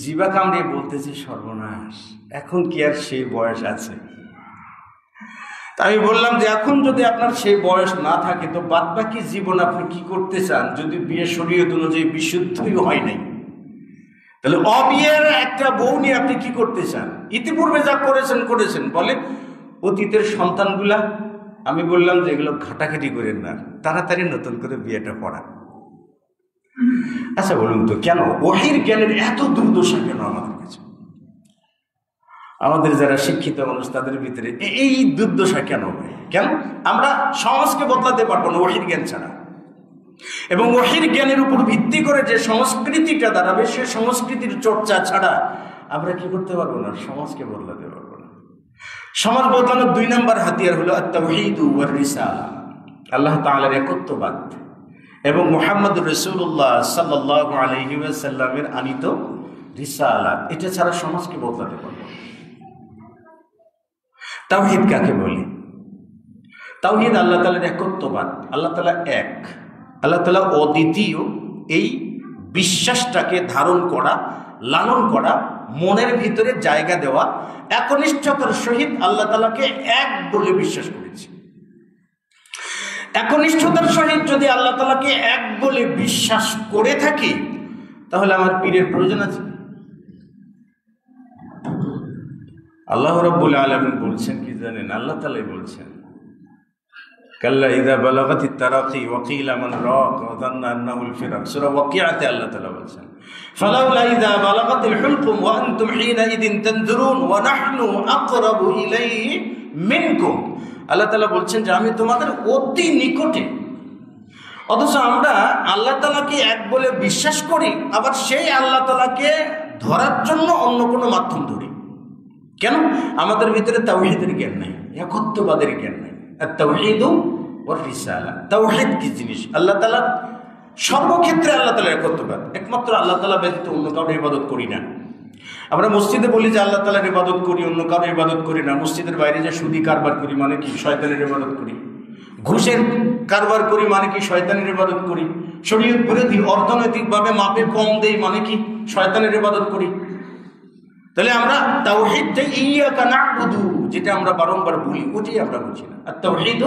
জিবা কামড়িয়ে বলতেছে সর্বনাশ, এখন কি আর সেই বয়স আছে? আমি বললাম যে এখন যদি আপনার সেই বয়স না থাকে তো বাদবাকি জীবন আপনি কি করতে চান? যদি বিয়ে শরীয়ত অনুযায়ী বিশুদ্ধই হয় নাই, তাহলে অবিয়ের একটা বউ নিয়ে আপনি কি করতে চান? ইতিপূর্বে যা করেছেন বলে অতীতের সন্তানগুলা। আমি বললাম যে এগুলো ঘাটাঘাটি করেন না, তাড়াতাড়ি নতুন করে বিয়েটা পড়া। আচ্ছা বলুন তো, কেন ওহীর জ্ঞানের এত দুর্দশা কেন আমাদের কাছে? আমাদের যারা শিক্ষিত মানুষ তাদের ভিতরে এই দুর্দশা কেন হয়? কেন আমরা সমাজকে বদলাতে পারবো না ওহীর জ্ঞান ছাড়া, এবং ওহীর জ্ঞানের উপর ভিত্তি করে যে সংস্কৃতিটা দাঁড়াবে সে সংস্কৃতির চর্চা ছাড়া আমরা কি করতে পারবো না? সমাজকে বদলাতে পারবো না। সমাজ বদলানোর 2 নম্বর হাতিয়ার হলো আত-তাওহীদ ওয়ার রিসালা, আল্লাহ তাআলার একত্ববাদ এবং মুহাম্মদুর রাসূলুল্লাহ সাল্লাল্লাহু আলাইহি ওয়াসাল্লামের আনিত রিসালাত। এটা ছাড়া সমাজকে বদলাতে পারবো না। তাওহীদ কাকে বলে? তাওহীদ আল্লাহ তাআলার একত্ববাদ। আল্লাহ তাআলা এক, আল্লাহ তাআলা অদ্বিতীয়, এই বিশ্বাসটাকে ধারণ করা, লালন করা, মনের ভিতরে জায়গা দেওয়া, একনিষ্ঠতার সহিত আল্লাহ তাআলাকে এক বলে বিশ্বাস করেছি। একনিষ্ঠতার সহিত যদি আল্লাহ তাআলাকে এক বলে বিশ্বাস করে থাকি তাহলে আমার পীরের প্রয়োজন আছে? আল্লাহ রাব্বুল আলামিন বলছেন কি জানেন? আল্লাহ তাআলাই বলছেন, কাল্লা ইযা বালাগাতিত তারাকি ওয়া কিলা মান রাক ওয়া যান্না আন্নাহুল ফিরাক। সূরা ওয়াকিয়াতে আল্লাহ তাআলা বলছেন, ফালাউলা ইযা বালাগাতিল হুলকুম ওয়া আনতুম হিনা ইদিন তানজুরুন ওয়া নাহনু আকরাবু ইলাইহি মিনকুম। আল্লাহ তাআলা বলছেন যে আমি তোমাদের অতি নিকটে, অথচ আমরা আল্লাহ তাআলাকে এক বলে বিশ্বাস করি, আবার সেই আল্লাহ তাআলাকে ধরার জন্য অন্য কোনো মাধ্যম ধরি। কেন? আমাদের ভিতরে তাওহীদের জ্ঞান নাই, একত্ববাদের জ্ঞান নাই। আত-তাওহীদ ওয়ার রিসালা, তাওহীদ কি জিনিস? আল্লাহ তাআলা সর্বক্ষেত্রে আল্লাহ তাআলার একত্ববাদ, একমাত্র আল্লাহ তাআলা ব্যতীত অন্য কারোর ইবাদত করি না। আমরা মসজিদে বলি যে আল্লাহ তাআলার ইবাদত করি, অন্য কারোর ইবাদত করি না। মসজিদের বাইরে যে সুদি কারবার করি মানে কি? শয়তানের ইবাদত করি। ঘুষের কারবার করি মানে কি? শয়তানের ইবাদত করি। শরীয়ত বিরোধী অর্থনৈতিকভাবে মাপে কম দেই মানে কি? শয়তানের ইবাদত করি। তাহলে আমরা তাওহীদটা ইয়্যাকা না'বুদু, যেটা আমরা বারংবার বলি, ওটাই আমরা বুঝি না। আত-তাওহীদ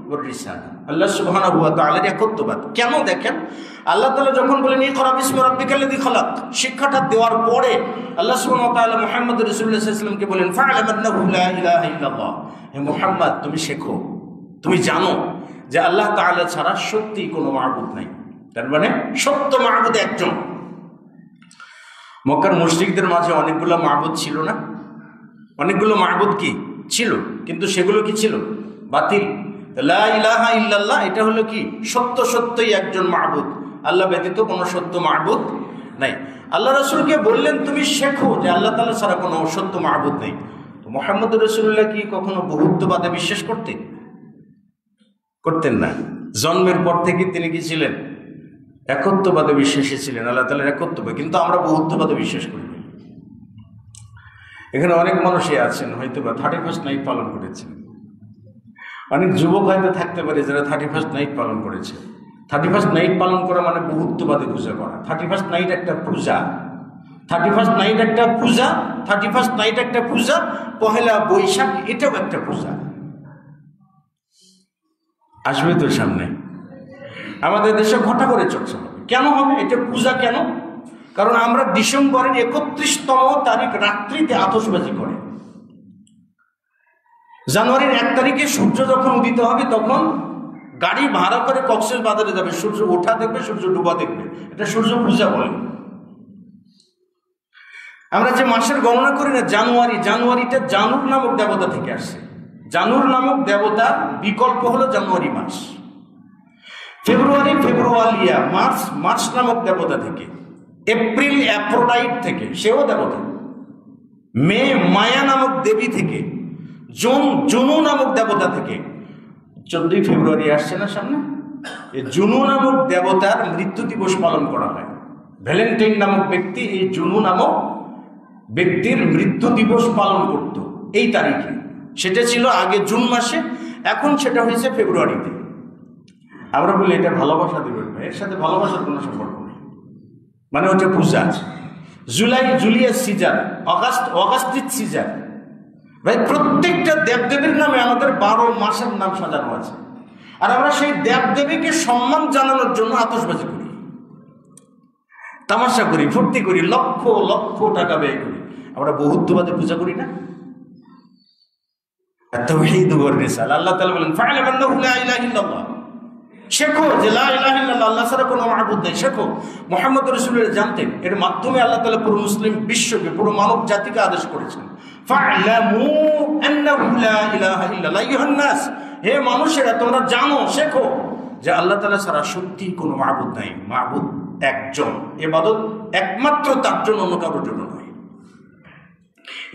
ওয়ার রিসালা, আল্লাহ সুবহানাহু ওয়া তাআলার একত্ববাদ। কেন? দেখেন, আল্লাহ তাআলা যখন বলেন ইকরা বিসমি রাব্বিকাল্লাযী খালাক, শিক্ষাটা দেওয়ার পরে আল্লাহ সুবহানাহু ওয়া তাআলা মুহাম্মদ রাসূলুল্লাহ সাল্লাল্লাহু আলাইহি ওয়াসাল্লামকে বলেন ফা'লাম আন্নাহু লা ইলাহা ইল্লাল্লাহ, হে মুহাম্মদ তুমি শেখো, তুমি জানো যে আল্লাহ তাআলা ছাড়া সত্যি কোনো মাবুদ নাই। তার মানে সত্য মাবুদ একজন। মক্কার মুশরিকদের মাঝে অনেকগুলো মাবুদ ছিল না? অনেকগুলো মাবুদ কি ছিল, কিন্তু সেগুলো কি ছিল? বাতিল। লা ইলাহা ইল্লাল্লাহ এটা হলো কি? সত্য সত্যই একজন মাবুদ, আল্লাহ ব্যতীত কোনো সত্য মাবুদ নাই। আল্লাহ রাসূলকে বললেন তুমি শেখো যে আল্লাহ তাআলা ছাড়া কোনো সত্য মাবুদ নেই। তো মুহাম্মদ রাসূলুল্লাহ কি কখনো বহুত্ববাদে বিশ্বাস করতেন? করতেন না। জন্মের পর থেকে তিনি কি ছিলেন? একত্ববাদে বিশ্বাসী ছিলেন, আল্লাহ তাআলার একত্ববাদ। কিন্তু আমরা বহুত্ববাদে বিশ্বাস করি। এখানে অনেক মানুষই আছেন হয়তো বা 31st নাইট পালন করেছেন। অনেক যুবক হয়তো থাকতে পারে যারা 31st নাইট পালন করেছে। 31st নাইট পালন করা মানে বহুত্ববাদে পূজা করা। 31st নাইট একটা পূজা, 31st নাইট একটা পূজা, 31st নাইট একটা পূজা, পহেলা বৈশাখ এটাও একটা পূজা। আসবে তো সামনে, আমাদের দেশে ঘটা করে চর্চা হবে। কেন হবে এটা পূজা? কেন? কারণ আমরা ডিসেম্বরের 31তম তারিখ রাত্রিতে আতশবাজি করে, জানুয়ারির 1 তারিখে সূর্য যখন উদিত হবে তখন গাড়ি ভাড়া করে কক্সবাজারে যাবে, সূর্য ওঠা দেখবে, সূর্য ডুবা দেখবে। এটা সূর্য পূজা বলে। আমরা যে মাসের গণনা করি না জানুয়ারি, জানুয়ারিটা জানুর নামক দেবতা থেকে আসছে। জানুর নামক দেবতার বিকল্প হলো জানুয়ারি মাস। ফেব্রুয়ারি ফেব্রুয়ালিয়া, মার্চ মার্চ নামক দেবতা থেকে। এপ্রিল অ্যাফ্রোডাইট থেকে, সেও দেবতা। মে মায়া নামক দেবী থেকে। জুন জুনু নামক দেবতা থেকে। 14ই ফেব্রুয়ারি আসছে না সামনে, এই জুনু নামক দেবতার মৃত্যু দিবস পালন করা হয়। ভ্যালেন্টাইন নামক ব্যক্তি এই জুনু নামক ব্যক্তির মৃত্যু দিবস পালন করত এই তারিখে। সেটা ছিল আগে জুন মাসে, এখন সেটা হয়েছে ফেব্রুয়ারিতে। আমরা বলি এটা ভালোবাসা দিবস, এর সাথে ভালোবাসার কোনো সম্পর্ক নেই, মানে ওটা পূজা। July Julius Caesar, Augustus Caesar. ভাই প্রত্যেকটা দেবদেবীর নামে আমাদের 12 মাসের নাম সাজানো আছে, আর আমরা সেই দেবদেবীকে সম্মান জানানোর জন্য আতশবাজি করি, তামাশা করি, ফুর্তি করি, লক্ষ লক্ষ টাকা ব্যয় করি। আমরা বহুত্ববাদে পূজা করি না। তাওহীদ ওয়ার রিসালা, আল্লাহ তাআলা বলেন ফা'লাম আন্নাহু লা ইলাহা ইল্লাল্লাহ, শেখো যে লা ইলাহা ইল্লাল্লাহ, আল্লাহ ছাড়া কোনো মাবুদ নেই। শেখো মুহাম্মদ রাসূলুল্লাহ জানতেন, এর মাধ্যমে আল্লাহ তাআলা পুরো মুসলিম বিশ্বকে, পুরো মানব জাতিকে আদেশ করেছেন, ফা'লামু আন্নাহু লা ইলাহা ইল্লাল্লাহ আইয়ুহান নাস, হে মানুষেরা তোমরা জানো, শেখো যে আল্লাহ তাআলা ছাড়া সত্যি কোনো মাবুদ নাই। মাবুদ একজন, ইবাদত একমাত্র তার জন্য, অন্য কারোর জন্য নয়।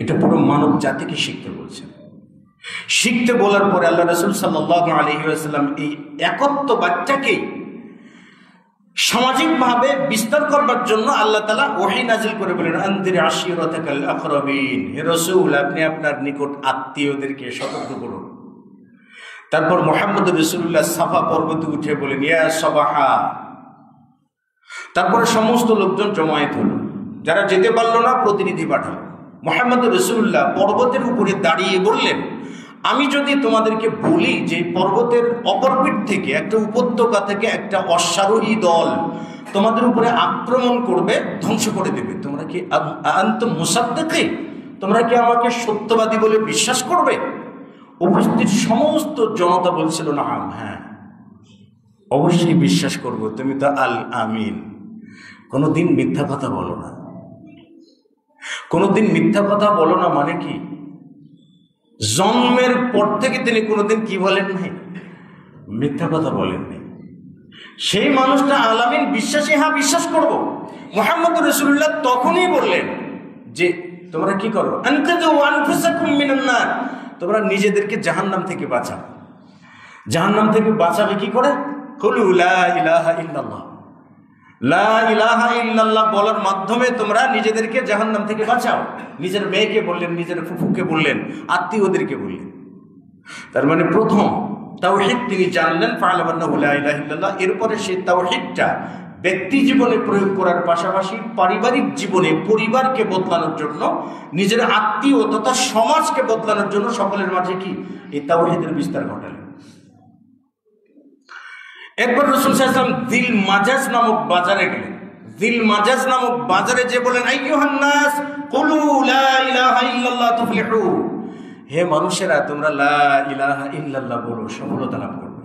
এটা পুরো মানব জাতিকে শিখতে বলছেন। শিখতে বলার পরে আল্লাহ রাসূল সাল্লাল্লাহু আলাইহি ওয়াসাল্লাম এই একত্ববাদটাকেই সামাজিকভাবে বিস্তার করবার জন্য আল্লাহ তাআলা ওহী নাজিল করে বলেন, আনদির আশিরাতাকাল আকরাবিন, হে রাসূল আপনি আপনার নিকট আত্মীয়দেরকে সতর্ক করুন। তারপর মুহাম্মদ রাসূলুল্লাহ সাফা পর্বতে উঠে বলেন, ইয়া সাবাহা। তারপরে সমস্ত লোকজন জমায়েত হলো, যারা যেতে পারলো না প্রতিনিধি পাঠালো। মুহাম্মদ রাসূলুল্লাহ পর্বতের উপরে দাঁড়িয়ে বললেন, আমি যদি তোমাদেরকে বলি যে পর্বতের অপর পিঠ থেকে, একটা উপত্যকা থেকে একটা অশ্বারোহী দল তোমাদের উপরে আক্রমণ করবে, ধ্বংস করে দেবে, তোমরা কি আনতুম মুসাদ্দিকিন, তোমরা কি আমাকে সত্যবাদী বলে বিশ্বাস করবে? উপস্থিত সমস্ত জনতা বলছিল, না হ্যাঁ অবশ্যই বিশ্বাস করব, তুমি তো আল আমিন, কোনোদিন মিথ্যা কথা বলো না। কোনোদিন মিথ্যা কথা বলো না মানে কি? জন্মের পর থেকে তিনি কোনোদিন কি বলেন নাই? মিথ্যা কথা বলেন নাই। সেই মানুষটা আলামিন, বিশ্বাসী, হ্যাঁ বিশ্বাস করব। মুহাম্মদ রাসূলুল্লাহ তখনই বললেন যে তোমরা কি করো, আনকাযু আনফুসাকুম মিনান নার, তোমরা নিজেদেরকে জাহান্নাম থেকে বাঁচাও। জাহান্নাম থেকে বাঁচাবে কি করে? কুলু লা ইলাহা ইল্লাল্লাহ, লা ইলাহা ইল্লাল্লাহ বলার মাধ্যমে তোমরা নিজেদেরকে জাহান্নাম থেকে বাঁচাও। নিজের মেয়েকে বললেন, নিজের ফুফুকে বললেন, আত্মীয়দেরকে বললেন। তার মানে প্রথম তাওহীদ তিনি জানলেন, ফা'লামান্নাহু লা ইলাহা ইল্লাল্লাহ। এরপরে সেই তাওহীদটা ব্যক্তি জীবনে প্রয়োগ করার পাশাপাশি পারিবারিক জীবনে পরিবারকে বদলানোর জন্য, নিজের আত্মীয় তথা সমাজকে বদলানোর জন্য সকলের মাঝে কি এই তাওহীদের বিস্তার ঘটালেন। একবার রাসূল সাল্লাল্লাহু আলাইহি ওয়াসাল্লাম দিল মাজাজ নামক বাজারে গেলেন। দিল মাজাজ নামক বাজারে যে বলেন, আইয়ুহান নাস কুলু লা ইলাহা ইল্লাল্লাহ তুফলিহু, হে মানুষেরা তোমরা লা ইলাহা ইল্লাল্লাহ বলো, সফলতা লাভ করবে।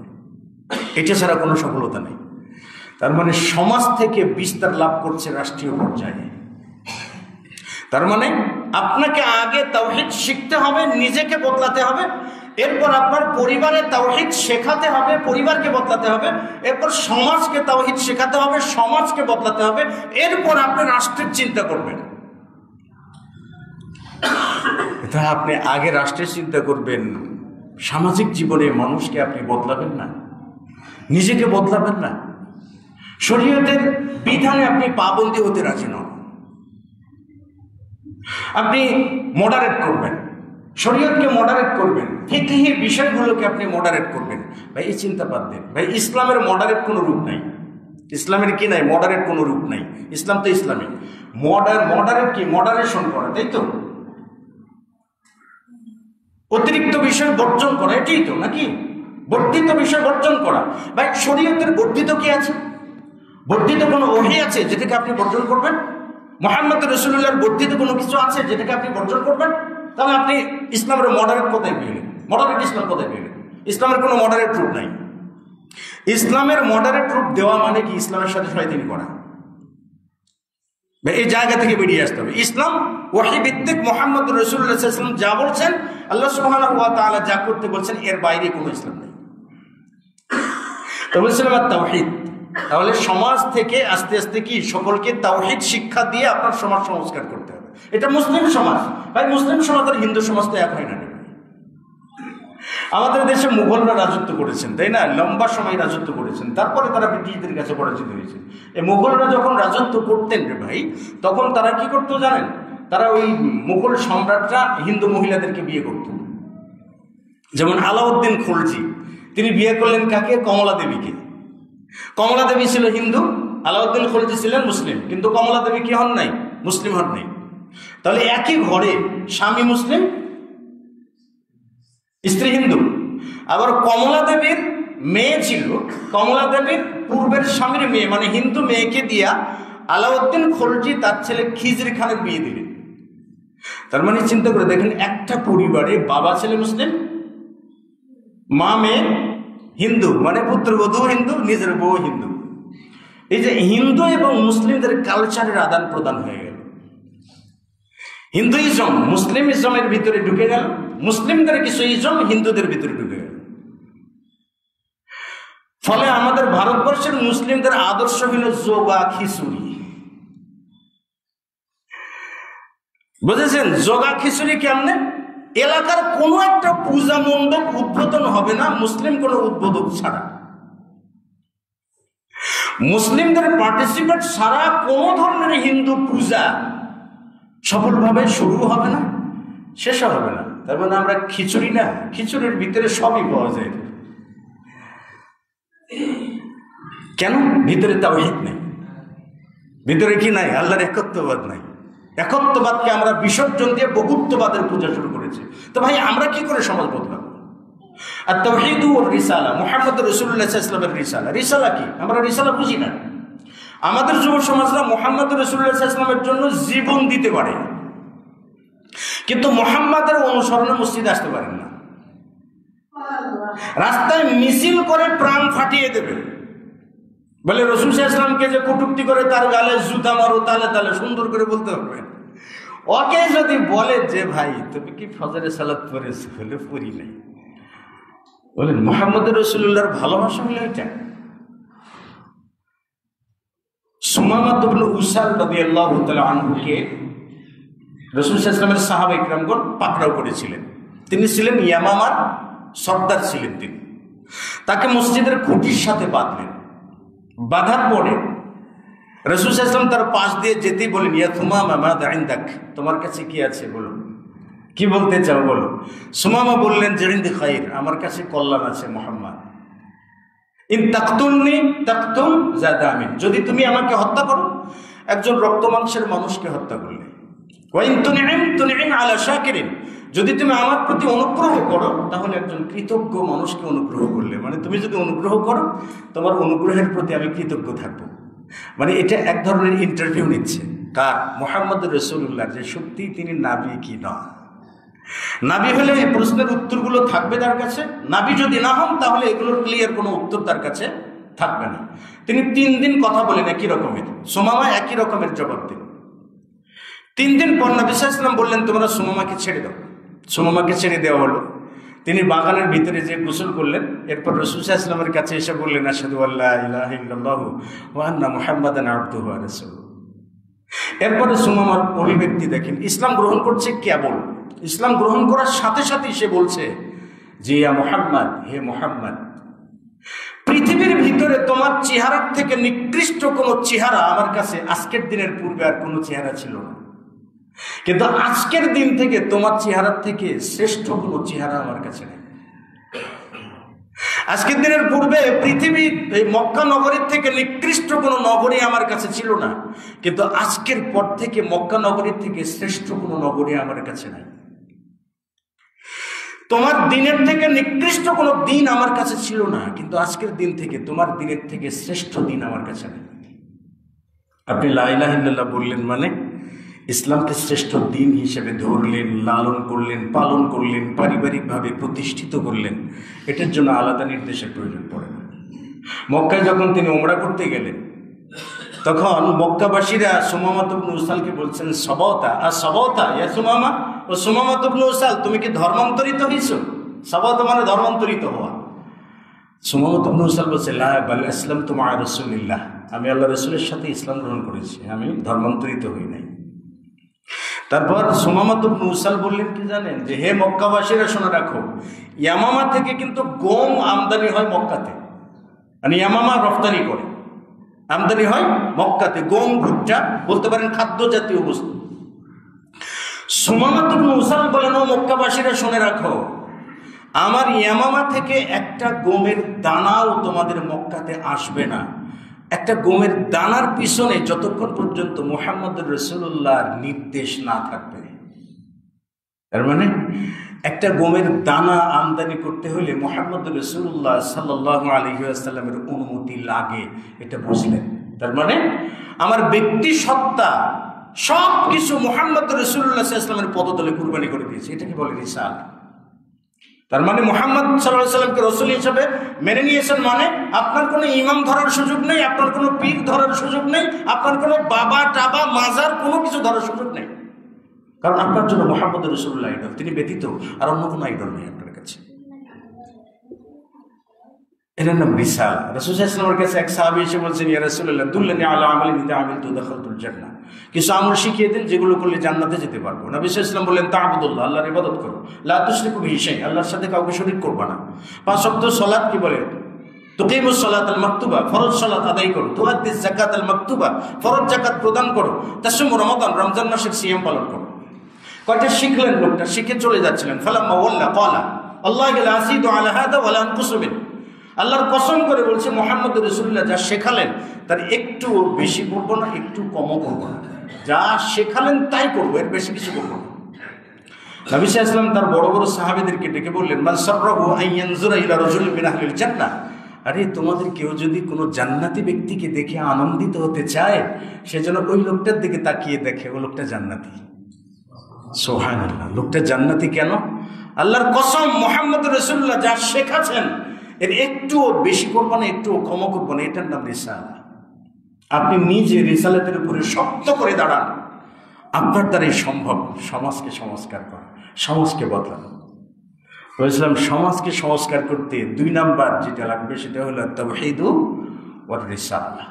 এটা ছাড়া কোনো সফলতা নেই। তার মানে সমাজ থেকে বিস্তার লাভ করছে রাষ্ট্রীয় পর্যায়ে। তার মানে আপনাকে আগে তাওহীদ শিখতে হবে, নিজেকে বদলাতে হবে, এরপর আপনার পরিবারে তাওহীদ শেখাতে হবে, পরিবারকে বদলাতে হবে, এরপর সমাজকে তাওহীদ শেখাতে হবে, সমাজকে বদলাতে হবে, এরপর আপনি রাষ্ট্রের চিন্তা করবেন। এটা আপনি আগে রাষ্ট্রের চিন্তা করবেন, সামাজিক জীবনে মানুষকে আপনি বদলাবেন না, নিজেকে বদলাবেন না। শরীয়তের বিধানে আপনি পাবন্দী হতে রাজি নন, আপনি মডারেট করবেন, শরীয়তকে মডারেট করবেন, ফিকহি বিষয়গুলোকে আপনি মডারেট করবেন। ভাই এই চিন্তা বাদ দেন। ভাই ইসলামের মডারেট কোনো রূপ নাই। ইসলামের কি নাই? মডারেট কোনো রূপ নাই। ইসলাম তো ইসলামিক। মডারেট কি? মডারেশন করা, তাই তো? অতিরিক্ত বিষয় বর্জন করা, এটাই তো নাকি? বর্ধিত বিষয় বর্জন করা। ভাই শরীয়তের বর্ধিত কি আছে? বর্ধিত কোনো ওহী আছে যেটাকে আপনি বর্জন করবেন? মুহাম্মদ রাসূলুল্লাহর বর্ধিত কোনো কিছু আছে যেটাকে আপনি বর্জন করবেন? তাহলে আপনি ইসলামের মডারেট কোথায় পেলেন? মডারেট ইসলাম কোথায় পেলেন? ইসলামের কোনো মডারেট রূপ নাই। ইসলামের মডারেট রূপ দেওয়া মানে কি? ইসলামের সাথে শয়তানি করা। এই জায়গা থেকে বেরিয়ে আসতে হবে। ইসলাম ওহী ভিত্তিক। মুহাম্মদ রাসূলুল্লাহ সাল্লাল্লাহু আলাইহি ওয়াসাল্লাম যা বলছেন, আল্লাহ সুবহানাহু ওয়া তাআলা যা করতে বলছেন, এর বাইরে কোনো ইসলাম নেই। তো বলছিলাম তাওহীদ। তাহলে সমাজ থেকে আস্তে আস্তে কি সকলকে তাওহীদ শিক্ষা দিয়ে আপনার সমাজ সংস্কার করতে হবে। এটা মুসলিম সমাজ। ভাই মুসলিম সমাজ আর হিন্দু সমাজ তো এক হয় না। আমাদের দেশে মুঘলরা রাজত্ব করেছেন, তাই না? লম্বা সময় রাজত্ব করেছেন, তারপরে তারা ব্রিটিশদের কাছে পরাজিত হয়েছে। এই মুঘলরা যখন রাজত্ব করতেন রে ভাই, তখন তারা কি করতো জানেন? তারা ওই মুঘল সম্রাটরা হিন্দু মহিলাদেরকে বিয়ে করত। যেমন আলাউদ্দিন খলজি, তিনি বিয়ে করলেন কাকে? কমলা দেবীকে। কমলা দেবী ছিল হিন্দু, আলাউদ্দিন খলজি ছিলেন মুসলিম, কিন্তু কমলা দেবী কি হন নাই? মুসলিম হন নাই। তাহলে একই ঘরে স্বামী মুসলিম, স্ত্রী হিন্দু। আবার কমলা দেবীর মেয়ে ছিল, কমলা দেবীর পূর্বের স্বামীর মেয়ে, মানে হিন্দু মেয়েকে দিয়া আলাউদ্দিন খলজি তার ছেলে খিজরি খানের বিয়ে দিলেন। তার মানে চিন্তা করে দেখেন, একটা পরিবারে বাবা ছেলে মুসলিম, মা মেয়ে হিন্দু মানে পুত্রবধূ হিন্দু, নিজের বউ হিন্দু। এই যে হিন্দু এবং মুসলিমদের কালচারের আদান প্রদান হয়ে গেল, হিন্দুইজম মুসলিম ইজমের ভিতরে ঢুকে গেল, মুসলিমদের কিছু ইজম হিন্দুদের ভিতরে ঢুকে গেল। ফলে আমাদের ভারতবর্ষের মুসলিমদের আদর্শ হইল যোগা খিচুড়ি। বুঝেছেন? যোগা খিচুড়ি কেমনে? এলাকার কোনো একটা পূজা মণ্ডপ উদ্বোধন হবে না মুসলিম কোনো উদ্বোধক ছাড়া, মুসলিমদের পার্টিসিপেট ছাড়া কোনো ধরনের হিন্দু পূজা সফলভাবে শুরু হবে না, শেষ হবে না। তার মানে আমরা খিচুড়ি না, খিচুড়ির ভিতরে সবই পাওয়া যায়। কেন? ভিতরে তাওহীদ নেই, ভিতরে কি নাই? আল্লাহর একত্ববাদ নাই। একত্ববাদকে আমরা বিসর্জন দিয়ে বহুত্ববাদের পূজা শুরু করেছি। তো ভাই আমরা কি করে সমাজ বদলাবো? আর তাওহীদ ও রিসালা, মুহাম্মদ রাসূলুল্লাহ সাল্লাল্লাহু আলাইহি ওয়াসাল্লামের রিসালা। রিসালা কি? আমরা রিসালা বুঝি না। আমাদের যুব সমাজরা মুহাম্মদ রাসূলুল্লাহ সাল্লাল্লাহু আলাইহি ওয়াসাল্লামের জন্য জীবন দিতে পারে, কিন্তু মুহাম্মাদের অনুসরণে মসজিদে আসতে পারেন না। রাস্তায় মিছিল করে প্রাণ ফাটিয়ে দেবে, বলে রাসূল সাল্লাল্লাহু আলাইহি ওয়াসাল্লামকে যে কটূক্তি করে তার গালে জুতা মারো, তালে তালে সুন্দর করে বলতে হবে। ওকে যদি বলে যে ভাই তুমি কি ফজরের সালাত পড়েছো? বলে পড়ি নাই। বলেন মুহাম্মদ রাসূলুল্লাহর ভালোবাসা হলো এটা। সুমামা ইবনে উসাল রাদিয়াল্লাহু তাআলা আনহুকে রাসূল সাল্লাল্লাহু আলাইহি ওয়াসাল্লামের সাহাবা ইকরামগণ পাকড়াও করেছিলেন। তিনি ছিলেন ইয়ামামার সর্দার ছিলেন। তিনি তাকে মসজিদের খুঁটির সাথে বাঁধলেন। বাঁধার পরে রাসূল সাল্লাল্লাহু আলাইহি ওয়াসাল্লাম তার পাশ দিয়ে যেতেই বলেন, ইয়া সুমামা মাযা ইনদাক, তোমার কাছে কি আছে বলো, কি বলতে চাও বলো। সুমামা বললেন যে ইনদি খাইর, আমার কাছে কল্যাণ আছে মুহাম্মদ। ইন তাকতুলনি তাকতুম জাদামিন, যদি তুমি আমাকে হত্যা করো একজন রক্ত মাংসের মানুষকে হত্যা করলে। ওয়া ইন তুনইম তুনইম আলা শাকিরিন, যদি তুমি আমার প্রতি অনুগ্রহ করো তাহলে একজন কৃতজ্ঞ মানুষকে অনুগ্রহ করলে। মানে তুমি যদি অনুগ্রহ করো তোমার অনুগ্রহের প্রতি আমি কৃতজ্ঞ থাকবো। মানে এটা এক ধরনের ইন্টারভিউ নিচ্ছে কার? মুহাম্মদ রাসূলুল্লাহ, যে সত্যি তিনি নাবী কি না। নাবী হলে এই প্রশ্নের উত্তরগুলো থাকবে তার কাছে, নাবী যদি না হন তাহলে এগুলোর ক্লিয়ার কোনো উত্তর তার কাছে থাকবে না। তিনি 3 দিন কথা বলেন একই রকমের, সুমামা একই রকমের জবাব দিন। 3 দিন পর নবী সাল্লাল্লাহু আলাইহি ওয়াসাল্লাম বললেন তোমরা সুমামাকে ছেড়ে দাও। সুমামাকে ছেড়ে দেওয়া হলো। তিনি বাগানের ভিতরে যে গোসল করলেন, এরপর রাসূল সাল্লাল্লাহু আলাইহি ওয়াসাল্লামের কাছে এসে বললেন, আশহাদু আল্লা ইলাহা ইল্লাল্লাহু ওয়া আন্না মুহাম্মাদান আবদুহু ওয়া রাসূলুহু। এরপরে সুমামার অভিব্যক্তি দেখেন, ইসলাম গ্রহণ করছে কেবল, ইসলাম গ্রহণ করার সাথে সাথেই সে বলছে যে ইয়া মুহাম্মদ, হে মুহাম্মদ, পৃথিবীর ভিতরে তোমার চেহারার থেকে নিকৃষ্ট কোনো চেহারা আমার কাছে আজকের দিনের পূর্বে আর কোনো চেহারা ছিল না, কিন্তু আজকের দিন থেকে তোমার চেহারার থেকে শ্রেষ্ঠ কোনো চেহারা আমার কাছে নেই। আজকের দিনের পূর্বে পৃথিবীর এই মক্কা নগরীর থেকে নিকৃষ্ট কোনো নগরী আমার কাছে ছিল না, কিন্তু আজকের পর থেকে মক্কা নগরীর থেকে শ্রেষ্ঠ কোনো নগরী আমার কাছে নাই। তোমার দিনের থেকে নিকৃষ্ট কোনো দিন আমার কাছে ছিল না, কিন্তু আজকের দিন থেকে তোমার দিনের থেকে শ্রেষ্ঠ দিন আমার কাছে নেই। আপনি লা ইলাহা ইল্লাল্লাহ বললেন মানে ইসলামকে শ্রেষ্ঠ দিন হিসেবে ধরলেন, লালন করলেন, পালন করলেন, পারিবারিকভাবে প্রতিষ্ঠিত করলেন। এটার জন্য আলাদা নির্দেশের প্রয়োজন পড়ে না। মক্কায় যখন তিনি উমরা করতে গেলেন তখন মক্কাবাসীরা সুমামা ইবনে উসালকে বলছেন, সবাতা আর সবাতা ইয়া সুমামা, ও সুমামা ইবনে উসাল তুমি কি ধর্মান্তরিত হইছো? সবাতা মানে ধর্মান্তরিত হওয়া। সুমামা ইবনে উসাল বলছে, লা বাল আসলামতু মা রাসূলিল্লাহ, আমি আল্লাহ রাসূলের সাথে ইসলাম গ্রহণ করেছি, আমি ধর্মান্তরিত হই নাই। তারপর সুমামা ইবনে উসাল বললেন কি জানেন, যে হে মক্কাবাসীরা শুনে রাখো, ইয়ামামা থেকে কিন্তু গম আমদানি হয় মক্কাতে, মানে ইয়ামামা রপ্তানি করে, আমদানি হয় মক্কাতে, গম, ভুট্টা বলতে পারেন খাদ্য জাতীয় বস্তু। সুমামা ইবনে উসাল বলেন, ও মক্কাবাসীরা শুনে রাখো, আমার ইয়ামামা থেকে একটা গমের দানাও তোমাদের মক্কাতে আসবে না। একটা গমের দানার পিছনে যতক্ষণ পর্যন্ত মুহাম্মদ রাসূলুল্লাহর নির্দেশ না থাকবে। তার মানে একটা গমের দানা আমদানি করতে হলে মুহাম্মদ রাসূলুল্লাহ সাল্লাল্লাহু আলাইহি ওয়াসাল্লামের অনুমতি লাগে, এটা বুঝলেন। তার মানে আমার ব্যক্তি সত্তা সব কিছু মুহাম্মদ রাসূলুল্লাহ সাল্লাল্লাহু আলাইহি ওয়াসাল্লামের পদতলে কুরবানি করে দিয়েছে। এটাকে বলে রিসালাত। তার মানে মুহাম্মদ সাল্লাল্লাহু আলাইহি সাল্লামকে রাসূল হিসেবে মেনে নিয়েছেন, মানে আপনার কোনো ইমাম ধরার সুযোগ নেই, আপনার কোনো পীর ধরার সুযোগ নেই, আপনার কোনো বাবা টাবা মাজার কোনো কিছু ধরার সুযোগ নেই, কারণ আপনার জন্য মুহাম্মদ রাসূলুল্লাহ আইডল, তিনি ব্যতীত আর অন্য কোনো আইডল নেই আপনার কাছে। এটার নাম রিসালা। রাসূল সাল্লাল্লাহু আলাইহি ওয়াসাল্লামের কাছে এক সাহাবী এসে বলছেন, ইয়া রাসূলুল্লাহ দুল্লানি আলা আমালিন ইযা আমিলতু দাখালতুল জান্নাহ, কিছু আমল শিখিয়ে দিন যেগুলো করলে জান্নাতে যেতে পারবো। নবী সাল্লাল্লাহু আলাইহি ওয়াসাল্লাম বললেন, তা'বুদুল্লাহ, আল্লাহর ইবাদত করো, লা তুশরিকু বিহি শাইআ, আল্লাহর সাথে কাউকে শরীক করবে না, 5 ওয়াক্ত সালাত কি বলে, তুকিমুস সালাতাল মাকতুবা, ফরজ সালাত আদায় করো, তুআদ্দিস যাকাতাল মাকতুবা, ফরজ যাকাত প্রদান করো, তাসুমু রমাদান, রমজান মাসের সিয়াম পালন করো। কয়টা শিখলেন, লোকটা শিখে চলে যাচ্ছিলেন, ফালাম্মা ওয়াল্লা ক্বালা আল্লাহু লা আসিদু আলা হাদা ওয়া লা আনকুসু মিন, আল্লাহর কসম করে বলছে মুহাম্মদ রাসূলুল্লাহ যা শেখালেন তার একটু বেশি করবো না, একটু কমও করবো না, যা শেখালেন তাই করবো, এর বেশি কিছু করবো না। নবী সাল্লাল্লাহু আলাইহি ওয়াসাল্লাম তার বড় বড় সাহাবীদেরকে ডেকে বললেন, মান সাররাহু আন ইয়ানজুরা ইলা রাজুলিন মিন আহলিল জান্নাহ, আরে তোমাদের কেউ যদি কোনো জান্নাতি ব্যক্তিকে দেখে আনন্দিত হতে চায়, সেজন্য ওই লোকটার দিকে তাকিয়ে দেখে, ও লোকটা জান্নাতি। সুবহানাল্লাহ, লোকটা জান্নাতি কেন? আল্লাহর কসম মুহাম্মদ রাসূলুল্লাহ যা শেখাচ্ছেন এর একটুও বেশি করবো না, একটুও কম করবো না, এটার নাম রিসালা। আপনি নিজে রিসালাতের উপরে শক্ত করে দাঁড়ান, আপনার দ্বারাই সম্ভব সমাজকে সংস্কার করা, সমাজকে বদলানো। বলেছিলাম সমাজকে সংস্কার করতে 2 নাম্বার যেটা লাগবে সেটা হলো তাওহীদ ওয়া রিসালা।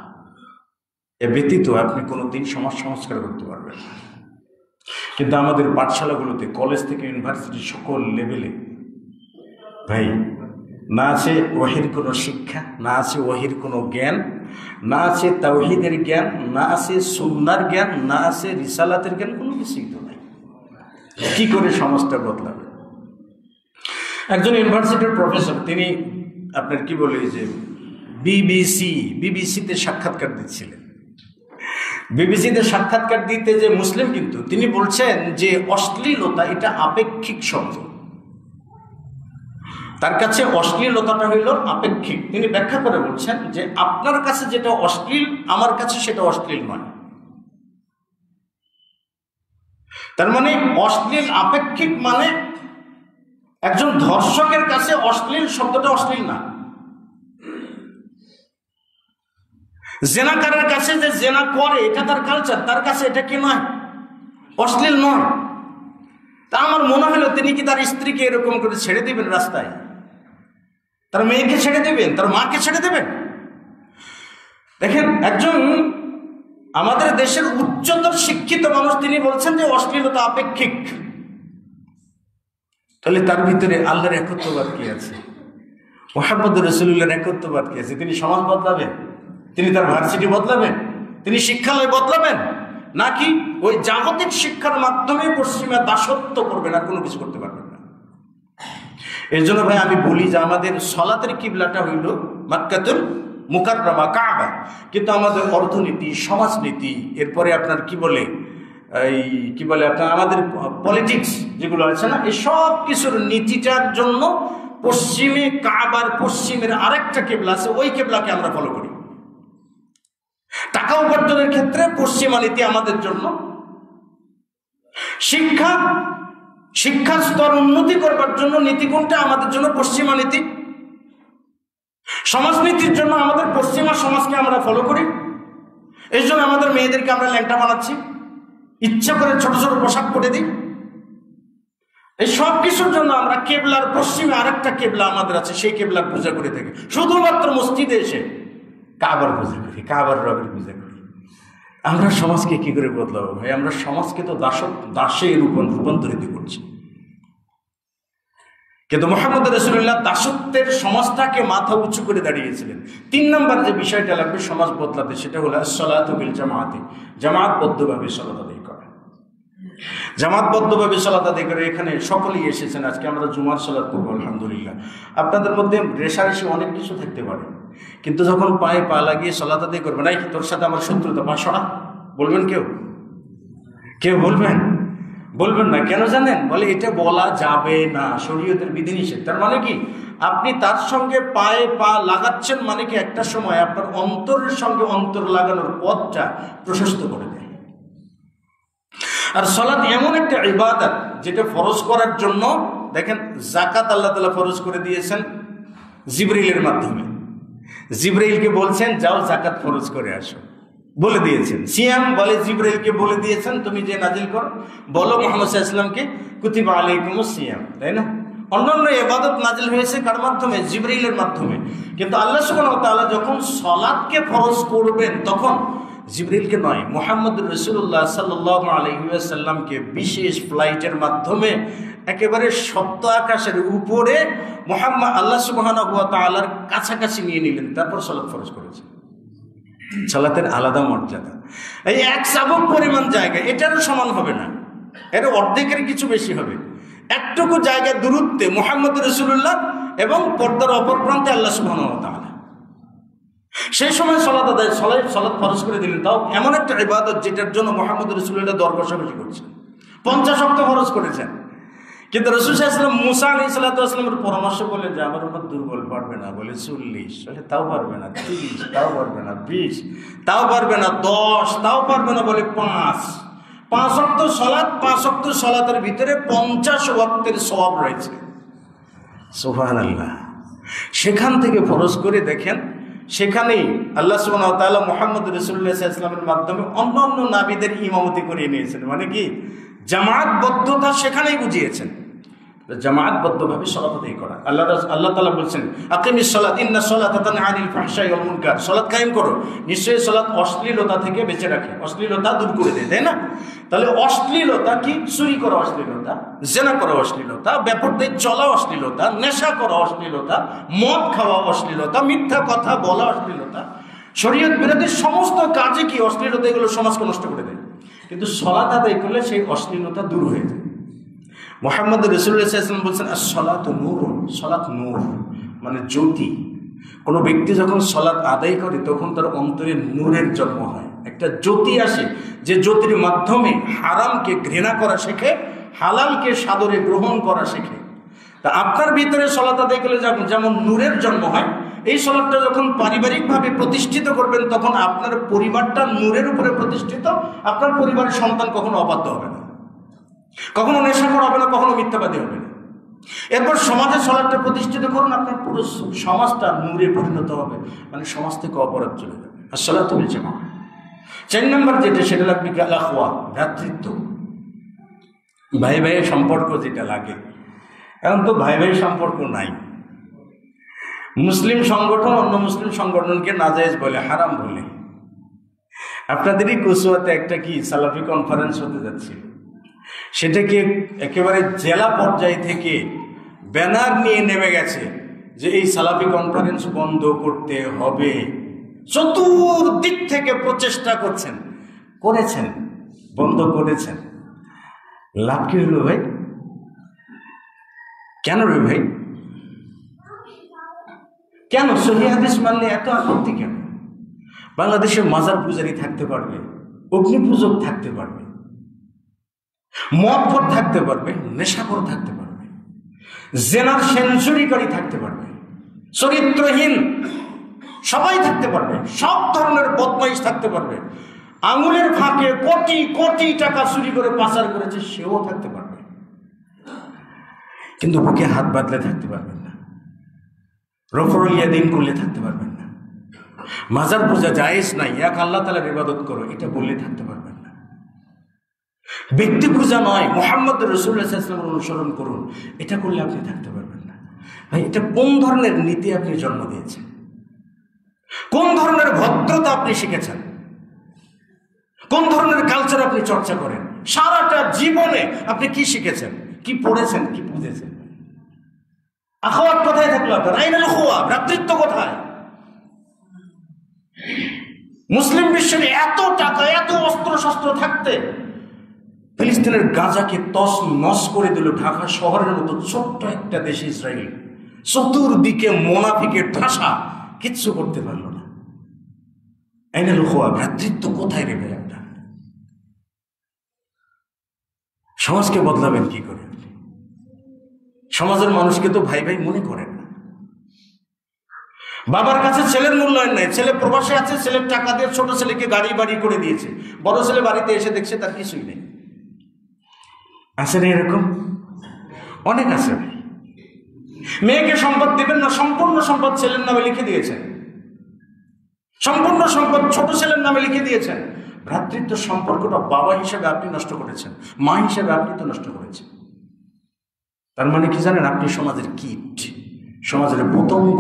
এ ব্যতীত আপনি কোনোদিন সমাজ সংস্কার করতে পারবেন না। কিন্তু আমাদের পাঠশালাগুলোতে, কলেজ থেকে ইউনিভার্সিটি সকল লেভেলে ভাই না আছে ওয়াহির কোনো শিক্ষা, না আছে ওয়াহির কোনো জ্ঞান, না আছে তাওহীদের জ্ঞান, না আছে সুন্নাহর জ্ঞান, না আছে রিসালাতের জ্ঞান, কোনো কিছুই তো নাই। কি করে সমাজটা বদলাবে? একজন ইউনিভার্সিটির প্রফেসর, তিনি আপনার কি বলে যে বিবিসিতে সাক্ষাৎকার দিচ্ছিলেন। বিবিসিতে সাক্ষাৎকার দিতে যে মুসলিম, কিন্তু তিনি বলছেন যে অশ্লীলতা এটা আপেক্ষিক শব্দ, তার কাছে অশ্লীলতাটা হইল আপেক্ষিক। তিনি ব্যাখ্যা করে বলছেন যে আপনার কাছে যেটা অশ্লীল আমার কাছে সেটা অশ্লীল নয়। তার মানে অশ্লীল আপেক্ষিক, মানে একজন ধর্ষকের কাছে অশ্লীল শব্দটা অশ্লীল না, জেনাকারের কাছে যে জেনা করে এটা তার কালচার, তার কাছে এটা কি নয়, অশ্লীল নয়। তা আমার মনে হলো তিনি কি তার স্ত্রীকে এরকম করে ছেড়ে দিবেন রাস্তায়, তার মেয়েকে ছেড়ে দেবেন, তার মাকে ছেড়ে দেবেন? দেখেন, একজন আমাদের দেশের উচ্চতর শিক্ষিত মানুষ তিনি বলছেন যে অশ্লীলতা আপেক্ষিক। তাহলে তার ভিতরে আল্লাহর একত্ববাদ কি আছে, মুহাম্মদ রাসূলুল্লাহর একত্ববাদ কি আছে? তিনি সমাজ বদলাবেন, তিনি তার ভার্সিটি বদলাবেন, তিনি শিক্ষালয় বদলাবেন, নাকি ওই জাগতিক শিক্ষার মাধ্যমে পশ্চিমা দাসত্ব করবেন আর কোনো কিছু করতে পারবেন না? এর জন্য ভাই আমি বলি যে আমাদের সলাতের কিবলাটা হইল মক্কাতুল মুকাররমা, কাবা, কিন্তু আমাদের অর্থনীতি, সমাজনীতি, এরপরে আপনার কি বলে আপনার আমাদের পলিটিক্স যেগুলো আছে না, এই সব কিছুর নীতিটার জন্য পশ্চিমে কাবার পশ্চিমের আরেকটা কেবলা আছে, ওই কেবলাকে আমরা ফলো করি। টাকা উপার্জনের ক্ষেত্রে পশ্চিমা নীতি আমাদের জন্য, শিক্ষার স্তর উন্নতি করবার জন্য নীতি কোনটা আমাদের জন্য পশ্চিমা নীতি। সমাজনীতির জন্য আমাদের পশ্চিমা সমাজকে আমরা ফলো করি। এই জন্য আমাদের মেয়েদেরকে আমরা ল্যাংটা বানাচ্ছি, ইচ্ছা করে ছোট ছোট পোশাক পরে দিই। এই সব কিছুর জন্য আমরা কেবলার পশ্চিমে আরেকটা কেবলা আমাদের আছে, সেই কেবলার পূজা করে থাকি। শুধুমাত্র মসজিদে এসে কাবার পূজা করি, কাবার রবের পূজা করি। আমরা সমাজকে কি করে বদলাবো ভাই? আমরা সমাজকে তো দাসে রূপান্তরিত করছি। কিন্তু মুহাম্মদ রাসূলুল্লাহ দাসত্বের সমাজটাকে মাথা উঁচু করে দাঁড়িয়েছিলেন। 3 নম্বর যে বিষয়টা লাগবে সমাজ বদলাতে, সেটা হলো আসসালাতু বিল জামাআতি, জামাতবদ্ধভাবে সালাত আদায় করা। জামাতবদ্ধভাবে সালাত আদায় করে এখানে সকলেই এসেছেন। আজকে আমরা জুমার সালাত করবো আলহামদুলিল্লাহ। আপনাদের মধ্যে রেশারেশি অনেক কিছু থাকতে পারে, কিন্তু যখন পায়ে পা লাগিয়ে সালাত আদায় করবেন, এই তোর সাথে আমার শত্রুতা, বাসনা বলবেন? কেউ বলবেন না। কেন জানেন? বলে এটা বলা যাবে না, শরীয়তের বিধিনিষেধ। তার মানে কি, আপনি তার সঙ্গে পায়ে পা লাগাচ্ছেন, মানে কি একটা সময় আপনার অন্তরের সঙ্গে অন্তর লাগানোর পথটা প্রশস্ত করে দেয়। আর সালাত এমন একটা ইবাদত যেটা ফরজ করার জন্য দেখেন যাকাত আল্লাহ তাআলা ফরজ করে দিয়েছেন জিবরিলের মাধ্যমে। জিবরাইলকে বলছেন যাও যাকাত ফরজ করে আসো, বলে দিয়েছেন। সিয়াম বলে জিবরাইলকে বলে দিয়েছেন তুমি যে নাজিল করো, বলো মুহাম্মদ সাল্লাল্লাহু আলাইহি ওয়াসাল্লামকে কুতিবা আলাইকুমুস সিয়াম, তাই না? অন্যান্য ইবাদত নাজিল হয়েছে কার মাধ্যমে? জিবরাইলের মাধ্যমে। কিন্তু আল্লাহ সুবহানাহু ওয়া তাআলা যখন সালাতকে ফরজ করবেন তখন জিবরাইলকে নয়, মুহাম্মদুর রাসূলুল্লাহ সাল্লাল্লাহু আলাইহি ওয়াসাল্লামকে বিশেষ ফ্লাইটের মাধ্যমে একেবারে সপ্ত আকাশের উপরে মুহাম্মদ আল্লাহ সুবহানাহু ওয়া তাআলার কাছাকাছি নিয়ে নিলেন, তারপর সালাত ফরজ করেছেন। সালাতের আলাদা মর্যাদা, এই এক চাবুক পরিমাণ জায়গা এটারও সমান হবে না, এর অর্ধেকের কিছু বেশি হবে। একটুকু জায়গায় দূরত্বে মুহাম্মদ রাসূলুল্লাহ এবং পর্দার অপর প্রান্তে আল্লাহ সুবহানাহু ওয়া তাআলা। সেই সময় সালাত ফরজ করে দিলেন, তাও এমন একটা ইবাদত যেটার জন্য মুহাম্মদ রাসূলুল্লাহ দর কষাকষি করছেন। 50 ওয়াক্ত ফরজ করেছেন, কিন্তু রাসূল সাল্লাল্লাহু আলাইহি ওয়াসাল্লাম মুসা আলাইহিস সালামের পরামর্শ করলেন যে আমার উম্মত দুর্বল, পারবে না, বলে 40, বলে তাও পারবে না, 30, তাও পারবে না, 20, তাও পারবে না, 10, তাও পারবে না, বলে 5 ওয়াক্ত সালাত, 5 ওয়াক্ত সালাতের ভিতরে 50 ওয়াক্তের সওয়াব রয়েছে। সুবহানাল্লাহ। সেখান থেকে ফরজ করে দেখেন, সেখানেই আল্লাহ সুবহানাহু ওয়া তাআলা মুহাম্মদ রাসূলুল্লাহ সাল্লাল্লাহু আলাইহি ওয়াসাল্লামের মাধ্যমে অন্যান্য নবীদের ইমামতি করিয়ে নিয়েছেন। মানে কি? জামায়াতবদ্ধতা সেখানেই বুঝিয়েছেন, জামায়াতবদ্ধভাবে সালাত আদায় করা। আল্লাহ তাআলা বলছেন আকিমিস সালাত ইন্নাস সালাতা তানহা আনিল ফাহশাই ওয়াল মুনকার, সালাত কায়েম করো, নিশ্চয়ই সালাত অশ্লীলতা থেকে বেঁচে রাখে, অশ্লীলতা দূর করে দেয়, তাই না? তাহলে অশ্লীলতা কি? চুরি করা অশ্লীলতা, জেনা করা অশ্লীলতা, বেপরদায় চলা অশ্লীলতা, নেশা করা অশ্লীলতা, মদ খাওয়া অশ্লীলতা, মিথ্যা কথা বলা অশ্লীলতা, শরীয়ত বিরোধী সমস্ত কাজে কি অশ্লীলতা, এগুলো সমাজকে নষ্ট করে দেয়। কিন্তু সালাত আদায় করলে সেই অশ্লীলতা দূর হয়ে যায়। মুহাম্মদ রাসূলুল্লাহ সাল্লাল্লাহু আলাইহি ওয়াসাল্লাম বলছেন as-সালাতু নূরুন, সালাত নূর মানে জ্যোতি। কোনো ব্যক্তি যখন সালাত আদায় করে তখন তার অন্তরে নূরের জন্ম হয়, একটা জ্যোতি আসে, যে জ্যোতির মাধ্যমে হারামকে ঘৃণা করা শেখে, হালালকে সাদরে গ্রহণ করা শেখে। তা আপনার ভিতরে সালাত আদায় করলে যেমন নূরের জন্ম হয়, এই সালাতটা যখন পারিবারিকভাবে প্রতিষ্ঠিত করবেন তখন আপনার পরিবারটা নূরের উপরে প্রতিষ্ঠিত। আপনার পরিবারের সন্তান কখনো অবাধ্য হবে না, কখনো নেশাখোর হবে না, কখনো মিথ্যাবাদী হবে না। এরপর সমাজের সালাতটা প্রতিষ্ঠিত করুন, আপনার পুরো সমাজটা নূরে পরিণত হবে, মানে সমাজ থেকে অপরাধ চলে যাবে। আর সালাত বিল জামাআহ। 4 নম্বর যেটা, সেটা লাগবে কি? আল আখওয়া, ভ্রাতৃত্ব, ভাই ভাইয়ের সম্পর্ক যেটা লাগে। এখন তো ভাই ভাই সম্পর্ক নাই। মুসলিম সংগঠন অন্য মুসলিম সংগঠনকে নাজায়েজ বলে, হারাম বলে। আপনাদেরই কচুয়াতে একটা কি সালাফি কনফারেন্স হতে যাচ্ছে, সেটাকে একেবারে জেলা পর্যায় থেকে ব্যানার নিয়ে নেমে গেছে যে এই সালাফি কনফারেন্স বন্ধ করতে হবে। চতুর্দিক থেকে প্রচেষ্টা করেছেন, বন্ধ করেছেন। লাভ কি হলো ভাই? কেন রে ভাই? কেন সহিহ হাদিস মানলে এত আপত্তি কেন? বাংলাদেশে মাজার পূজারী থাকতে পারবে, অগ্নি পূজক থাকতে পারবে, মদখোর থাকতে পারবে, নেশাখোর থাকতে পারবে, জেনার সেঞ্চুরিকারী থাকতে পারবে, চরিত্রহীন সবাই থাকতে পারবে, সব ধরনের বদমাইশ থাকতে পারবে, আঙুলের ফাঁকে কোটি কোটি টাকা চুরি করে পাচার করেছে সেও থাকতে পারবে, কিন্তু বুকে হাত বাঁধলে থাকতে পারবেন না, রফরলিয়া দিন করলে থাকতে পারবেন না, মাজার পূজা জায়েজ নাই, এক আল্লাহ তাআলার ইবাদত করো এটা বললে থাকতে পারবেন না, ব্যক্তি পূজা নয় মুহাম্মদ রাসূলুল্লাহ সাল্লাল্লাহু আলাইহি ওয়াসাল্লামের অনুসরণ করুন এটা করলে আপনি থাকতে পারবেন না। ভাই, এটা কোন ধরনের নীতি আপনি জন্ম দিয়েছেন? কোন ধরনের ভদ্রতা আপনি শিখেছেন? কোন ধরনের কালচার আপনি চর্চা করেন? সারাটা জীবনে আপনি কি শিখেছেন, কি পড়েছেন, কি বুঝেছেন? আখওয়াত কোথায় থাকলো আপনার? আইনাল আখওয়া, ভ্রাতৃত্ব কোথায়? মুসলিম বিশ্বের এত টাকা, এত অস্ত্র শস্ত্র থাকতে ফিলিস্তিনের গাজাকে তস নস করে দিল ঢাকা শহরের মতো ছোট্ট একটা দেশ ইসরায়েল। চতুর্দিকে মুনাফিকের ঠাসা, কিচ্ছু করতে পারলো না। আইনাল আখওয়া, ভ্রাতৃত্ব কোথায় রে ভাই আপনার? সমাজকে বদলাবেন কি করে? সমাজের মানুষকে তো ভাই ভাই মনে করেন না। বাবার কাছে ছেলের মূল্যায়ন নাই, ছেলে প্রবাসে আছে, ছেলের টাকা দিয়ে ছোট ছেলেকে গাড়ি বাড়ি করে দিয়েছে, বড় ছেলে বাড়িতে এসে দেখছে তার কিছুই নেই। আছে না এরকম? অনেক আছে ভাই। মেয়েকে সম্পদ দেবেন না, সম্পূর্ণ সম্পদ ছেলের নামে লিখে দিয়েছেন, সম্পূর্ণ সম্পদ ছোট ছেলের নামে লিখে দিয়েছেন। ভ্রাতৃত্ব সম্পর্কটা বাবা হিসেবে আপনি নষ্ট করেছেন, মা হিসেবে আপনি তো নষ্ট করেছেন। তার মানে কি জানেন, আপনি সমাজের কীট, সমাজের পতঙ্গ,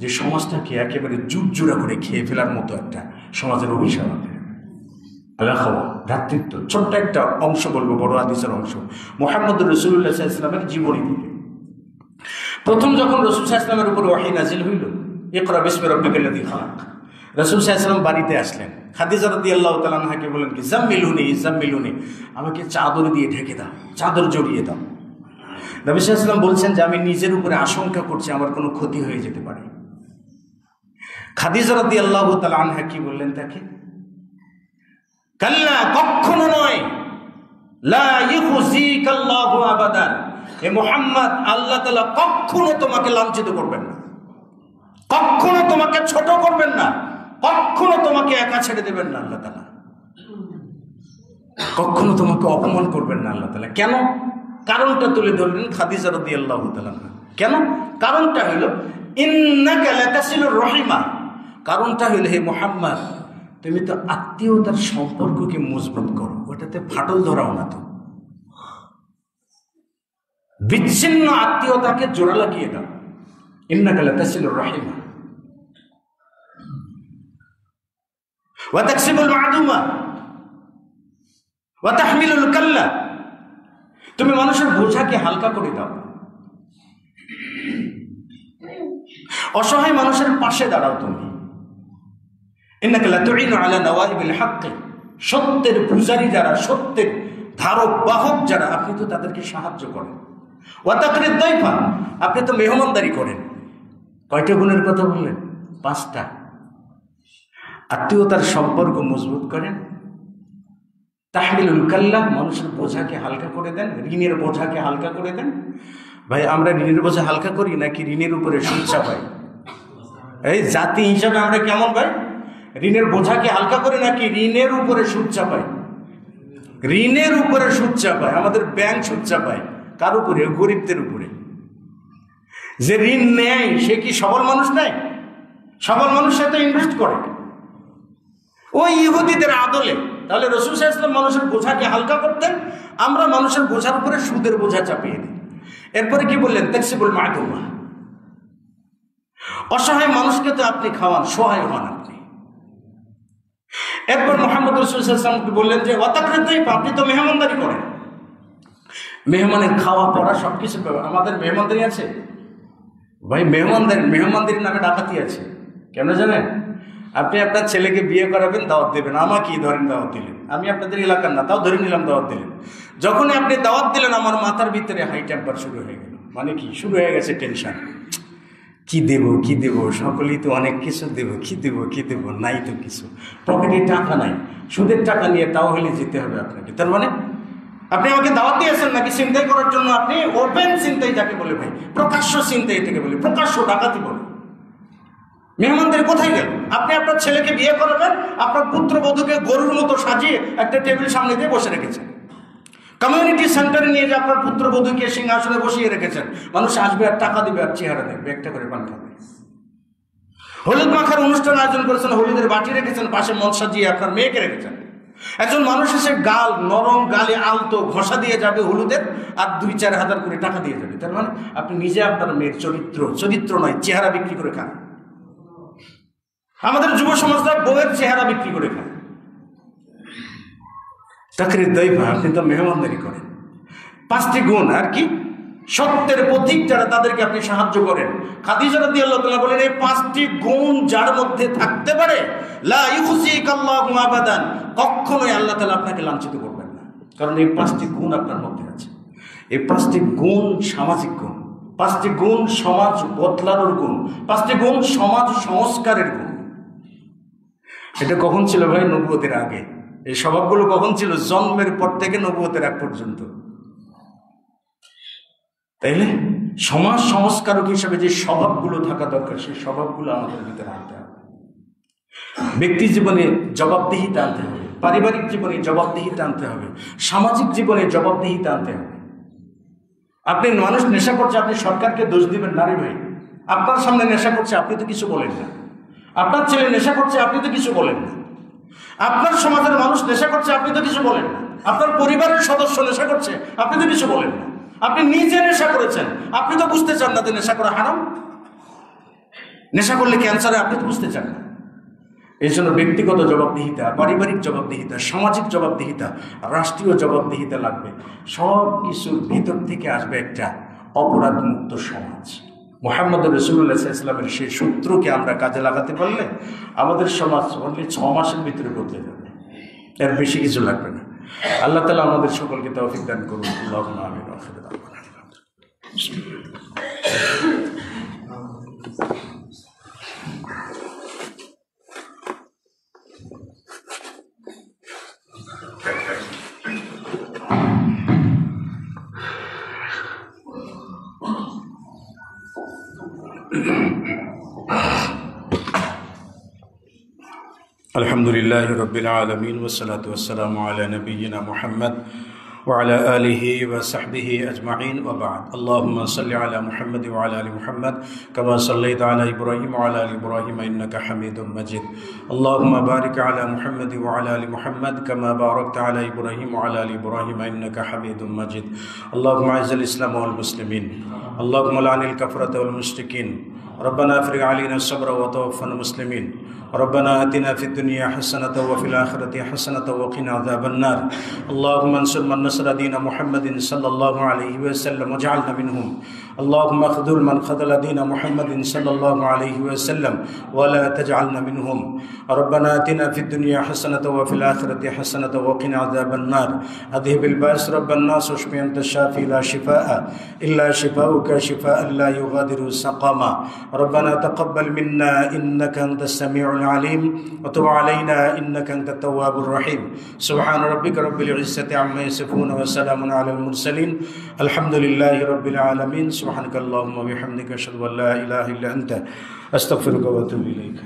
যে সমাজটাকে একেবারে জুটজুড়া করে খেয়ে ফেলার মতো একটা সমাজের অভিশাপ। ভ্রাতৃত্ব ছোট্ট একটা অংশ বলবো, বড় হাদিসের অংশ, মুহাম্মদ রাসূলুল্লাহ সাল্লাল্লাহু আলাইহি ওয়াসাল্লামের জীবনী থেকে। প্রথম যখন রাসূল সাল্লাল্লাহু আলাইহি ওয়াসাল্লামের উপর ওহী নাজিল হইল, ইকরা বিসমি রাব্বিকাল্লাযী খালাক, রাসূল সাল্লাল্লাহু আলাইহি ওয়াসাল্লাম বাড়িতে আসলেন। খাদিজা রাদিয়াল্লাহু তাআলা আনহাকে বলেন কি, জাম্মিলুনি জাম্মিলুনি, আমাকে চাদর দিয়ে ঢেকে দাও, চাদর জড়িয়ে দাও। নবী সাল্লাল্লাহু আলাইহি ওয়াসাল্লাম বলছেন যে আমি নিজের উপরে আশঙ্কা করছি আমার কোনো ক্ষতি হয়ে যেতে পারে। খাদিজা রাদিয়াল্লাহু তাআলা আনহা কি বললেন তাকে, কাল্লা, কখনো নয়, লা ইউখজিকাল্লাহু আবাদান, হে মুহাম্মদ, আল্লাহ তাআলা কখনো তোমাকে লাঞ্ছিত করবেন না, কখনো তোমাকে ছোট করবেন না, কখনো তোমাকে একা ছেড়ে দেবেন না আল্লাহ তাআলা, কখনো তোমাকে অপমান করবেন না আল্লাহ তাআলা। কেন? কারণটা তুলে ধরলেন খাদিজা রাদিয়াল্লাহু তাআলা। কেন? কারণটা হলো ইন্নাকা লাতাসিলুর রহিমা, কারণটা হলো হে মুহাম্মদ, তুমি তো আত্মীয়তার সম্পর্ককে মজবুত করো, ওটাতে ফাটল ধরাও না, তো বিচ্ছিন্ন আত্মীয়তাকে জোড়া লাগিয়ে দাও। ইন্নাকা লাতাসিলুর রহিমা ওয়া তাকসিবুল মা'দুমা ওয়া তাহমিলুল কাল্লা, তুমি মানুষের বোঝাকে হালকা করে দাও, অসহায় মানুষের পাশে দাঁড়াও তুমি। ইন্নাকা লাতুইনু আলা নাওয়াইবিল হক, সত্যের পূজারী যারা, সত্যের ধারক বাহক যারা, আপনি তো তাদেরকে সাহায্য করেন। ওয়া তাকরিদ দাইফা, আপনি তো মেহমানদারি করেন। কয়টা গুণের কথা বললেন? 5টা। আত্মীয়তার সম্পর্ক মজবুত করেন, তাহমিলুল কাল্লা, মানুষের বোঝাকে হালকা করে দেন, ঋণের বোঝাকে হালকা করে দেন। ভাই, আমরা ঋণের বোঝা হালকা করি নাকি ঋণের উপরে সুদ চাপাই? এই জাতি হিসাবে আমরা কেমন ভাই? ঋণের বোঝাকে হালকা করে নাকি ঋণের উপরে সুদ চাপাই? ঋণের উপরে সুদ চাপাই, আমাদের ব্যাংক সুদ চাপায়। কার উপরে? গরিবদের উপরে। যে ঋণ নেয় সে কি সবল মানুষ নেয়? সবল মানুষ সে তো ইনভেস্ট করে ওই ইহুদিদের আদলে। তাহলে রাসূল সাল্লাল্লাহু আলাইহি ওয়াসাল্লাম মানুষের বোঝাকে হালকা করতেন, আমরা মানুষের বোঝার উপরে সুদের বোঝা চাপিয়ে দিই। এরপরে কি বললেন? তাকসিবুল মা'দুমা, অসহায় মানুষকে তো আপনি খাওয়ান, সহায় হন আপনি। এরপর মুহাম্মদ রাসূল সাল্লাল্লাহু আলাইহি ওয়াসাল্লাম বললেন যে ওয়া তাকরিদ দাইফা, আপনি তো মেহমানদারি করেন, মেহমানের খাওয়া পড়া সবকিছু। আমাদের মেহমানদারি আছে ভাই, মেহমানদারির নামে ডাকাতি আছে। কেন জানেন? আপনি আপনার ছেলেকে বিয়ে করাবেন, দাওয়াত দেবেন, আমাকে ধরেন দাওয়াত দিলেন, আমি আপনাদের এলাকার না, তাও ধরে নিলাম দাওয়াত দিলেন। যখনই আপনি দাওয়াত দিলেন আমার মাথার ভিতরে হাই টেম্পার শুরু হয়ে গেল। মানে কি শুরু হয়ে গেছে? টেনশন, কি দেব কি দেব, সকলেই তো অনেক কিছু দেব, কি দেব কি দেব, নাই তো কিছু, পকেটে টাকা নাই, সুদের টাকা নিয়ে তাও হলে যেতে হবে আপনাকে। তার মানে আপনি আমাকে দাওয়াত দিয়েছেন নাকি চিন্তাই করার জন্য? আপনি ওপেন চিন্তাই যাকে বলে ভাই, প্রকাশ্য চিন্তাই এটাকে বলে, প্রকাশ্য ডাকাতি বলে। মেহমানদের কোথায় গেল? আপনি আপনার ছেলেকে বিয়ে করাবেন, আপনার পুত্রবধূকে গরুর মতো সাজিয়ে একটা টেবিল সামনে দিয়ে বসে রেখেছেন, কমিউনিটি সেন্টারে নিয়ে যে আপনার পুত্রবধূকে সিংহাসনে বসিয়ে রেখেছেন, মানুষ আসবে আর টাকা দিবে আর চেহারা দেখবে, একটা করে পান খাবে। হলুদ মাখার অনুষ্ঠান আয়োজন করেছেন, হলুদের বাটি রেখেছেন, পাশে মঞ্চ সাজিয়ে আপনার মেয়েকে রেখেছেন। একজন মানুষ এসে গাল, নরম গালে আলতো ঘষা দিয়ে যাবে হলুদের, আর 2-4 হাজার করে টাকা দিয়ে যাবে। তার মানে আপনি নিজে আপনার মেয়ের চরিত্র নয়, চেহারা বিক্রি করে খান। আমাদের যুব সমাজরা বউয়ের চেহারা বিক্রি করে খায়। তাকরিদ দাইফা, আপনি তো মেহমানদারি করেন। 5টি গুণ আর কি? সত্যের পথিক যারা, তাদেরকে আপনি সাহায্য করেন। খাদিজা রাদিয়াল্লাহু তাআলা বলেন, এই 5টি গুণ যার মধ্যে থাকতে পারে, লা ইউখজিকাল্লাহু আবাদান, কখনোই আল্লাহ তাআলা আপনাকে লাঞ্ছিত করবেন না। কারণ এই 5টি গুণ আপনার মধ্যে আছে। এই 5টি গুণ সামাজিক গুণ, 5টি গুণ সমাজ বদলানোর গুণ, 5টি গুণ সমাজ সংস্কারের গুণ। এটা কখন ছিল ভাই? নবুয়তের আগে। এই স্বভাবগুলো কখন ছিল? জন্মের পর থেকে নবুয়তের আগ পর্যন্ত। তাইলে সমাজ সংস্কারক হিসেবে যে স্বভাবগুলো থাকা দরকার, সেই স্বভাবগুলো আমাদের ভিতরে আনতে হবে। ব্যক্তি জীবনে জবাবদিহিতা আনতে হবে, পারিবারিক জীবনে জবাবদিহিতা আনতে হবে, সামাজিক জীবনে জবাবদিহিতা আনতে হবে। আপনি মানুষ নেশা করছে, আপনি সরকারকে দোষ দিবেন নারী ভাই? আপনার সামনে নেশা করছে, আপনি তো কিছু বলেন না। আপনার ছেলে নেশা করছে, আপনি তো কিছু বলেন না। আপনার সমাজের মানুষ নেশা করছে, আপনি তো কিছু বলেন না। আপনার পরিবারের সদস্য নেশা করছে, আপনি তো কিছু বলেন না। আপনি নিজে নেশা করেছেন, আপনি তো বুঝতে চান না যে নেশা করা হারাম। নেশা করলে ক্যান্সারে, আপনি তো বুঝতে চান না। এই জন্য ব্যক্তিগত জবাবদিহিতা, পারিবারিক জবাবদিহিতা, সামাজিক জবাবদিহিতা, রাষ্ট্রীয় জবাবদিহিতা লাগবে। সব কিছুর ভিতর থেকে আসবে একটা অপরাধ মুক্ত সমাজ। মুহাম্মদ রাসূলুল্লাহ সাল্লাল্লাহু আলাইহি ওয়াসাল্লামের সেই সূত্রকে আমরা কাজে লাগাতে পারলে আমাদের সমাজ অনলি 6 মাসের ভিতরে বদলে যাবে, এর বেশি কিছু লাগবে না। আল্লাহ তাআলা আমাদের সকলকে তৌফিক দান করুন। আল্লাহুম্মা আমিন। আলহামদুলিল্লাহ রাব্বিল আলামিন ওয়াসসালাতু ওয়াসসালামু আলা নাবিয়িনা মুহাম্মদ ওয়া আলা আলিহি ওয়া সাহবিহি আজমাইন ওয়া বা'দ। আল্লাহুম্মা সাল্লি আলা মুহাম্মদ ওয়া আলা আলি মুহাম্মদ কামা সাল্লাইতা আলা ইব্রাহিম ওয়া আলা আলি ইব্রাহিম ইন্নাকা হামিদুম মাজিদ। আল্লাহুম্মা বারিক আলা মুহাম্মদ ওয়া আলা আলি মুহাম্মদ কামা বারাকতা আলা ইব্রাহিম ওয়া আলা আলি ইব্রাহিম ইন্নাকা হামিদুম মাজিদ। আল্লাহুম্মা আইজ্জিল ইসলাম ওয়াল মুসলিমিন, আল্লাহুম্মা লা'নিল কাফারাতা ওয়াল মুশরিকিন, ربنا افرغ علينا الصبر وتوفنا مسلمين، ربنا آتنا في الدنيا حسنة وفي الآخرة حسنة وقنا عذاب النار، اللهم انصر من نصر دين محمد صلى الله عليه وسلم واجعلنا منهم، اللهم اخذل من خذل دين محمد صلى الله عليه وسلم ولا تجعلنا منهم، ربنا آتنا في الدنيا حسنة وفي الآخرة حسنة وقنا عذاب النار، أذهب البأس رب الناس واشف أنت الشافي لا شفاء إلا شفاؤك شفاء لا يغادر سقما، ربنا تقبل منا إنك أنت السميع العليم وتب علينا إنك أنت التواب الرحيم، سبحان ربك رب العزة عما يصفون وسلام على المرسلين، الحمد لله رب العالمين، سبحانك اللهم وبحمدك أشهد أن لا إله إلا أنت أستغفرك وأتوب إليك.